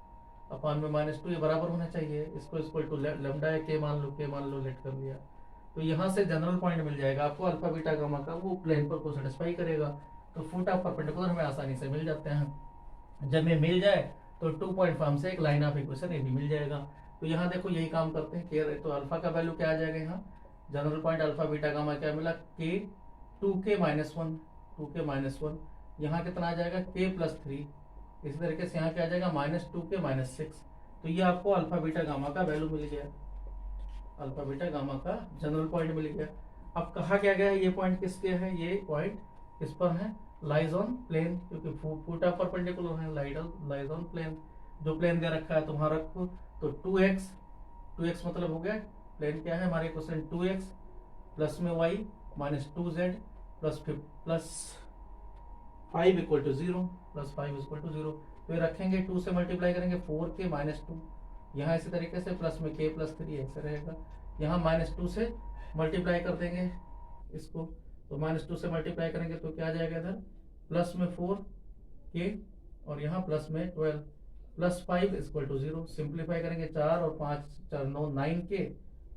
S1: अपान में -2, ये बराबर होना चाहिए। इसको इक्वल टू लेमडा है के मान लो लेट कर लिया। तो यहाँ से जनरल पॉइंट मिल जाएगा आपको अल्फा बीटा गामा का, वो प्लेन पर को सेटिस्फाई करेगा। तो फुट ऑफ परपेंडिकुलर हमें आसानी से मिल जाते हैं। जब ये मिल जाए तो 2 पॉइंट फॉर्म से एक लाइन ऑफ इक्वेशन ये भी मिल जाएगा। तो यहाँ देखो यही काम करते हैं के, तो अल्फा का वैल्यू क्या आ जाएगा, यहाँ general point alpha beta gamma क्या मिला, के 2k-1, 2k-1, यहाँ कितना आ जाएगा k+3। इसी तरीके से यहाँ क्या आ जाएगा -2k-6। तो ये आपको अल्फा बीटा गामा का वैल्यू मिल गया, अल्फा बीटा गामा का जनरल पॉइंट मिल गया। अब कहा क्या गया है, ये पॉइंट किसके है, ये पॉइंट किस पर है, लाइज ऑन प्लेन, क्योंकि फुट ऑफ परपेंडिकुलर है, लाइज ऑन प्लेन। जो प्लेन दे रखा है तो वहां रखो। तो 2x मतलब हो गया, प्लेन क्या है हमारे क्वेश्चन 2x प्लस में y -2z plus 5 equal to 0, plus 5 equal to 0। तो ये रखेंगे 2 से मल्टीप्लाई करेंगे 4k-2, यहाँ इसी तरीके से प्लस में k+3 ऐसे रहेगा। यहाँ -2 से मल्टीप्लाई कर देंगे इसको, तो -2 से मल्टीप्लाई करेंगे तो क्या आ जाएगा इधर, प्लस में 4k और यहाँ प्लस में 12 प्लस 5 इक्वल टू 0। सिंप्लीफाई करेंगे 4 और 5 4 9 9k,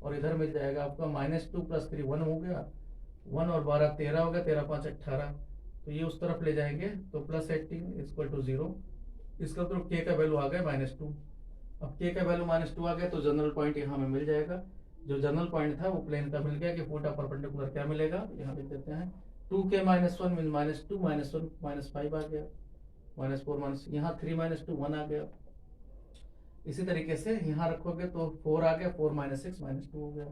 S1: और इधर मिल जाएगा आपका -2 + 3 1 हो गया, 1 और 12 13 हो गया, 13 5 18। तो ये उस तरफ ले जाएंगे तो +18 इक्वल टू 0। इसका तो k का वैल्यू आ गया -2। अब k का वैल्यू -2 आ गया तो जनरल पॉइंट यहाँ में मिल जाएगा। जो जनरल पॉइंट था वो प्लेन का मिल गया कि फुट ऑफ परपेंडिकुलर क्या मिलेगा, यहाँ लिख देते हैं 2k-1 मीन -2 -1 -5 आ गया, -4 यहाँ 3 -2 1 आ गया। इसी तरीके से यहाँ रखोगे तो 4 आ गया, 4 -6 -2 हो गया।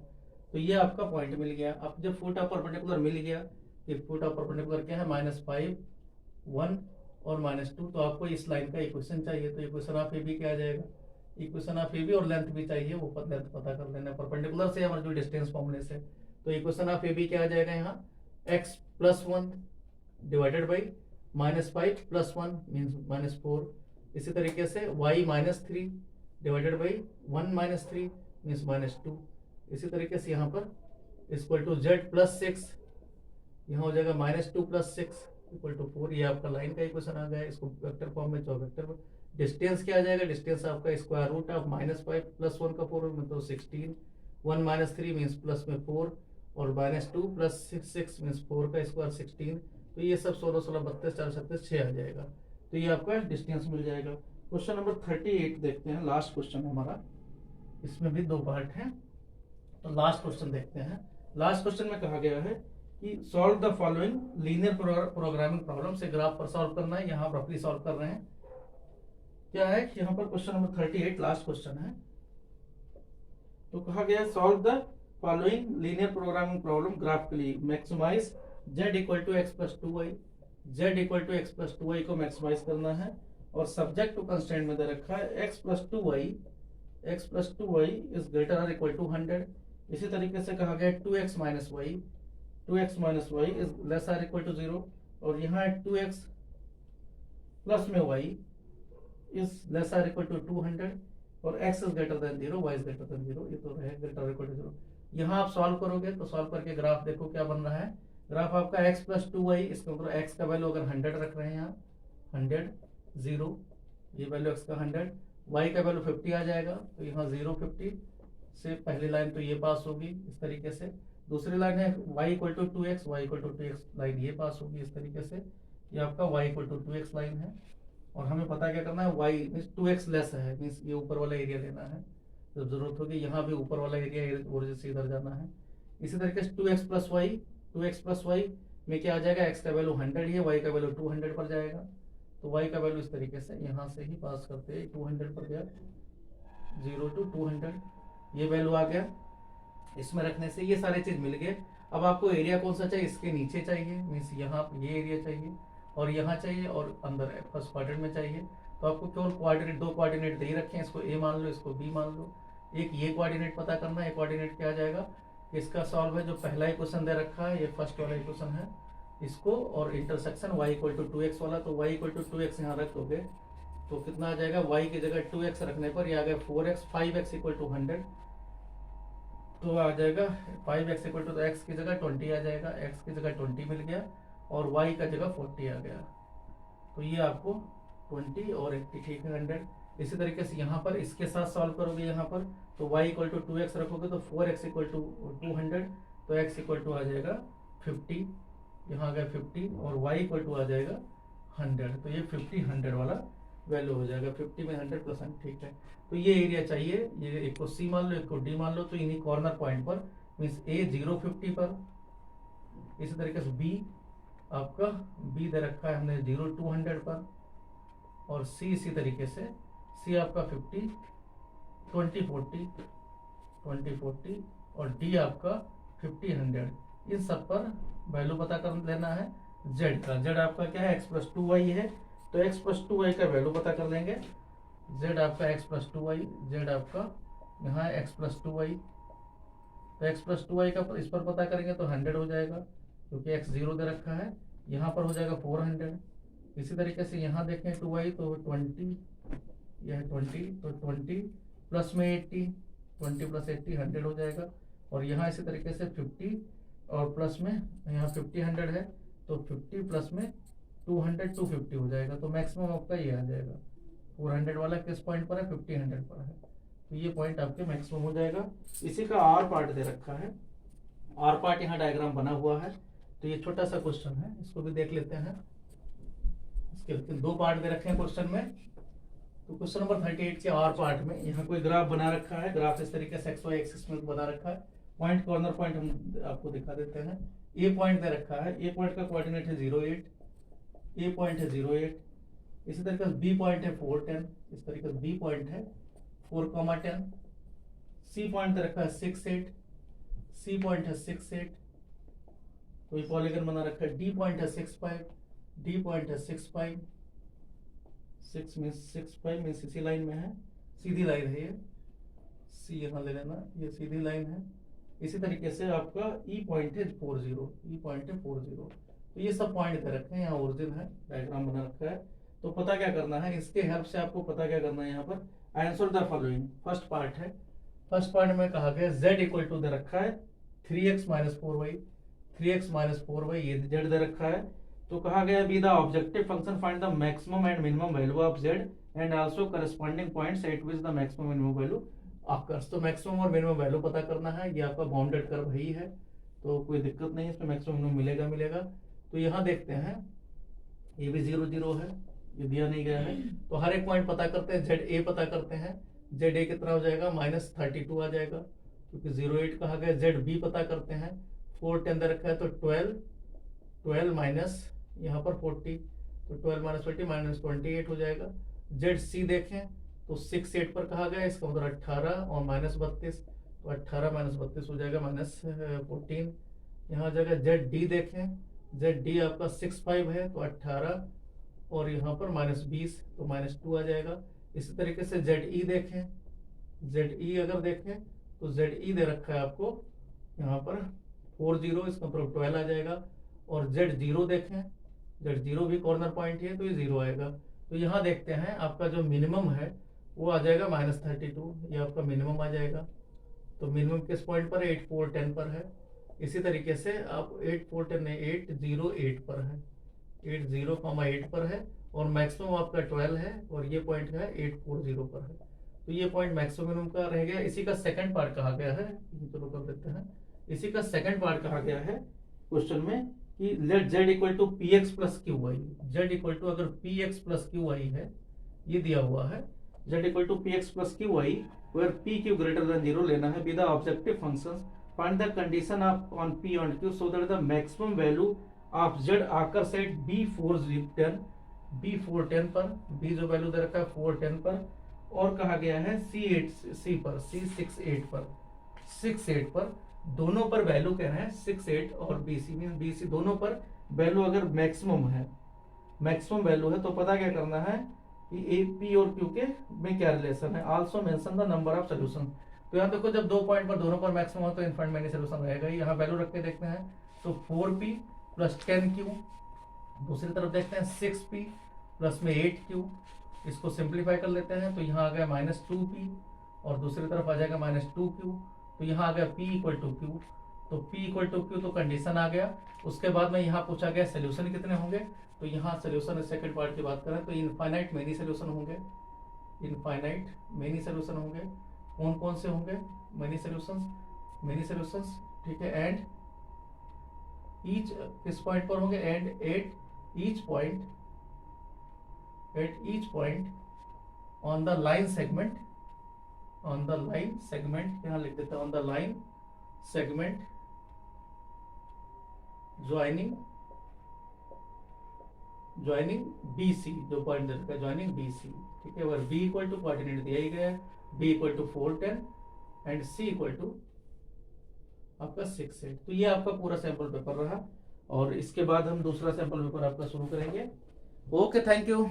S1: तो ये आपका पॉइंट मिल गया। अब जब फुट ऑफ परपेंडिकुलर मिल गया कि फुट ऑफ परपेंडिकुलर क्या है, -5 1 और -2, तो आपको इस लाइन का इक्वेशन चाहिए। तो इक्वेशन ऑफ ए बी क्या आ जाएगा, इक्वेशन ऑफ ए बी और लेंथ भी चाहिए, वो लेंथ पता कर लेना परपेंडिकुलर से हमारे जो डिस्टेंस फॉर्मूले से। तो इक्वेशन ऑफ ए बी क्या आ जाएगा, यहाँ x + 1 डिवाइडेड बाई -5 + 1 मीन्स -4। इसी तरीके से y -3 डिवाइडेड बाई 1 - 3 मीन्स -2। इसी तरीके से यहाँ पर इक्वल टू z + 6, यहाँ हो जाएगा -2 + 6 इक्वल टू 4। ये आपका लाइन का इक्वेशन आ गया। इसको वेक्टर फॉर्म में जो वेक्टर डिस्टेंस क्या आ जाएगा, डिस्टेंस आपका स्क्वायर रूट ऑफ -5 + 1 का 4 मतलब 16, 1 - 3 मीन्स प्लस में 4 और -2 + 6 मीन्स 4 का स्क्वायर 16। तो ये सब 16 16 32 4 37 6 आ जाएगा। तो ये आपका डिस्टेंस मिल जाएगा। क्वेश्चन नंबर 38 देखते हैं, लास्ट क्वेश्चन हमारा, इसमें भी 2 पार्ट हैं। तो लास्ट क्वेश्चन देखते हैं। लास्ट क्वेश्चन में कहा गया है कि solve the following linear programming problem, से ग्राफ पर सॉल्व करना है। यहाँ रफली सॉल्व कर रहे हैं। क्या है कि यहाँ पर क्वेश्चन नंबर 38 लास्ट क्वेश्चन है। तो कहा गया solve the following linear programming problem graphically, maximize z = x + 2y, z = x + 2y को मैक्सिमाइज करना है। और सब्जेक्ट टू कंस्ट्रेंट में दे रखा है x + 2y इज ग्रेटर और इक्वल टू 100। इसी तरीके से कहा गया 2x - y इज लेस और इक्वल टू 0। और यहाँ 2x प्लस में y इज लेस और इक्वल टू 200 और x is greater than 0, y is greater than 0। ये तो है ग्रेटर इक्वल टू 0। यहाँ आप सॉल्व करोगे तो सॉल्व करके ग्राफ देखो क्या बन रहा है। ग्राफ आपका x + 2y, इसका मतलब x का वैल्यू अगर 100 रख रहे हैं यहाँ 100 0, ये वैल्यू x का 100, y का वैल्यू 50 आ जाएगा। तो यहाँ 0 50 से पहली लाइन तो ये पास होगी इस तरीके से। दूसरी लाइन है y = 2x, y = 2x, line ये पास होगी इस तरीके से। ये आपका y = 2x लाइन है। और हमें पता क्या करना है, y मीन्स 2x लेस है, मीन्स ये ऊपर वाला एरिया लेना है। जब जरूरत होगी यहाँ भी ऊपर वाला एरिया ओरिजिन से इधर जाना है। इसी तरीके से 2x + y में क्या आ जाएगा, x का वैल्यू 100 ही है, y का वैल्यू 200 पर जाएगा। तो y का वैल्यू इस तरीके से यहाँ से ही पास करते हैं 200 पर गया, 0 to 200 ये वैल्यू आ गया। इसमें रखने से ये सारे चीज मिल गए। अब आपको एरिया कौन सा चाहिए, इसके नीचे चाहिए, मीन्स यहाँ ये एरिया चाहिए और यहाँ चाहिए और अंदर फर्स्ट क्वाड्रेंट में चाहिए। तो आपको केवल कोऑर्डिनेट 2 कोऑर्डिनेट दे ही रखे हैं, इसको a मान लो, इसको b मान लो। एक ये कोऑर्डिनेट पता करना है, कोऑर्डिनेट क्या आ जाएगा, इसका सॉल्व है जो पहला इक्वेशन दे रखा है, ये फर्स्ट वाला इक्वेशन है, इसको और इंटरसेक्शन y = 2x वाला। तो y = 2x यहाँ रख दोगे तो कितना आ जाएगा, y की जगह 2x रखने पर ये आ गया 4x, 5x = 100। तो आ जाएगा 5x = x की जगह 20 आ जाएगा, x की जगह 20 मिल गया और y का जगह 40 आ गया। तो ये आपको 20 और 80 ठीक है 100। इसी तरीके से यहाँ पर इसके साथ सॉल्व करोगे, यहाँ पर तो y इक्वल टू 2x रखोगे तो 4x इक्वल टू 200, तो x इक्वल टू आ जाएगा 50, यहाँ आ गया 50 और y इक्वल टू आ जाएगा 100, तो ये 50 100 वाला वैल्यू हो जाएगा। 50 में 100 प्लस 100 ठीक है। तो ये एरिया चाहिए, ये एक को C मान लो, एक को D मान लो, तो इन्हीं कॉर्नर पॉइंट पर मीन्स A 0 50 पर, इसी तरीके से B आपका B दे रखा है हमने 0 200 पर, और C इसी तरीके से C आपका 50 20 40 20 40 और D आपका 50 100। इन सब पर वैल्यू पता कर लेना है Z का। Z आपका क्या है, x प्लस 2y है, तो x प्लस 2y का वैल्यू पता कर लेंगे। Z आपका x प्लस 2y, Z आपका यहाँ x प्लस 2y, तो x प्लस 2y का इस पर पता करेंगे तो 100 हो जाएगा, क्योंकि x 0 दे रखा है। यहाँ पर हो जाएगा 400। इसी तरीके से यहाँ देखें 2y तो 20, यह 20 तो 20 प्लस में 80, 20 प्लस 80 100 हो जाएगा। और यहाँ इसी तरीके से 50 और प्लस में यहाँ 50 100 है, तो 50 प्लस में 200 250 हो जाएगा। तो मैक्सिमम आपका ये आ जाएगा 400 वाला किस पॉइंट पर है, 50 100 पर है, तो ये पॉइंट आपके मैक्सिमम हो जाएगा। इसी का आर पार्ट दे रखा है, आर पार्ट यहाँ डायग्राम बना हुआ है, तो ये छोटा सा क्वेश्चन है, इसको भी देख लेते हैं। इसके दो पार्ट दे रखे हैं क्वेश्चन में। तो क्वेश्चन नंबर 38 के आर पार्ट में यहाँ कोई ग्राफ बना रखा है, ग्राफ इस तरीके से XY एक्सिस में बना रखा है। पॉइंट कॉर्नर पॉइंट हम आपको दिखा देते हैं। ए पॉइंट दे रखा है, ए पॉइंट का कोऑर्डिनेट है 08, ए पॉइंट है 08। इसी तरीके से बी पॉइंट है 4 10, इस तरीके से बी पॉइंट है 4,10। सी पॉइंट दे रखा है 6 8, सी पॉइंट है 6 8, कोई पॉलीगन बना रखा है। डी पॉइंट है 6 5, डी पॉइंट है 6 5, 6 मीन्स 6 5 मीन्स इसी लाइन में है, सीधी लाइन है ये, सी यहाँ ले लेना, ये सीधी लाइन है। इसी तरीके से आपका ई पॉइंट है 40, ई पॉइंट है 40। तो ये सब पॉइंट दे रखे हैं, यहाँ ओरिजिन है, डायग्राम बना रखा है। तो पता क्या करना है, इसके हेल्प से आपको पता क्या करना है, यहाँ पर answer the following. First part है, फर्स्ट पार्ट में कहा गया z इक्वल टू दे रखा है 3x minus 4y, 3x minus 4y ये z दे रखा है। तो कहा गया B the objective function find the maximum and minimum value of z and also corresponding points at which the maximum minimum value occurs. तो मैक्सिमम और minimum value पता करना है, ये आपका बाउंडेड कर्व ही है, तो कोई दिक्कत नहीं है, इसमें मैक्सिमम मिनिमम मिलेगा मिलेगा। तो यहाँ देखते हैं ये भी 0 0 है, ये दिया नहीं गया है, तो हर एक पॉइंट पता करते हैं। जेड ए पता करते हैं, जेड ए कितना हो जाएगा, -32 आ जाएगा, क्योंकि 08 कहा गया। जेड बी पता करते हैं, 4 10 दे रखा है, तो 12 माइनस यहाँ पर 40, तो 12 माइनस 40 माइनस 28 हो जाएगा। जेड सी देखें तो 6 8 पर कहा गया, इसका मतलब 18 और -32, तो 18 माइनस 32 हो जाएगा -14 यहाँ आ जाएगा। जेड डी देखें, जेड डी आपका 6 5 है, तो 18 और यहाँ पर -20, तो -2 आ जाएगा। इसी तरीके से जेड ई देखें, जेड ई अगर देखें तो जेड ई दे रखा है आपको यहाँ पर 40, इसका मतलब 12 आ जाएगा। और जेड जीरो देखें, जेड जीरो भी कॉर्नर पॉइंट है, तो ये 0 आएगा। तो यहाँ देखते हैं आपका जो मिनिमम है वो आ जाएगा -32, ये आपका मिनिमम आ जाएगा। तो मिनिमम किस पॉइंट पर है, 8 4 10 पर है। इसी तरीके से आप 8 4 10 8 0 8 पर है, 8 0 8 पर है, और मैक्सिमम आपका 12 है, और ये पॉइंट है 8 4 0 पर है। तो ये पॉइंट मैक्सिमम मिनिमम का रह गया। इसी का सेकंड पार्ट कहा गया है, चलो कर देते हैं। इसी का सेकंड पार्ट कहा गया है क्वेश्चन में कि let z equal to p x plus q y. Z equal to अगर p x plus q y है, ये दिया हुआ है, z equal to p x plus q y where p q greater than 0 लेना है। Be the objective functions find the condition of on p on q so that the maximum value of z occurs at b4 10 पर, b जो value दे रखा है 4 10 पर, और कहा गया है c पर, c6 8 पर, दोनों पर वैल्यू कह रहे हैं 6 8 और bc दोनों पर वैल्यू अगर मैक्सिमम वैल्यू है, तो पता क्या करना है कि ए पी और क्यू के में क्या रिलेशन है। Also mention the number of solution. तो यहाँ देखो जब 2 पॉइंट पर दोनों पर मैक्सिमम हो तो इनफाइनाइट मेनी सॉल्यूशन रहेगा ही। यहाँ वैल्यू रख के देखते हैं, तो 4p प्लस 10q, दूसरी तरफ देखते हैं 6p प्लस में 8q, इसको सिंप्लीफाई कर लेते हैं, तो यहाँ आ गया -2p और दूसरी तरफ आ जाएगा -2q, तो यहाँ आ गया p इक्वल टू q, तो P इक्वल टू Q तो कंडीशन आ गया। उसके बाद में यहाँ पूछा गया सोल्यूशन कितने होंगे, तो यहाँ सोल्यूशन सेकंड पार्ट की बात करें तो इनफाइनाइट मेनी सोल्यूशन होंगे, इनफाइनाइट मेनी सोल्यूशन होंगे। कौन कौन से होंगे मेनी सोल्यूशंस, ठीक है। एंड ईच किस पॉइंट पर होंगे, and at each point on the line segment, यहाँ लिख देता हूं on the line segment joining BC, जो पॉइंट दे रखा है ज्वाइनिंग BC, ठीक है। अगर B इक्वल टू कोऑर्डिनेट दिया ही गया है, B equal to 4 10 and C equal to आपका 6 8। तो ये आपका पूरा सैंपल पेपर रहा, और इसके बाद हम दूसरा सैंपल पेपर आपका शुरू करेंगे। Okay, thank you.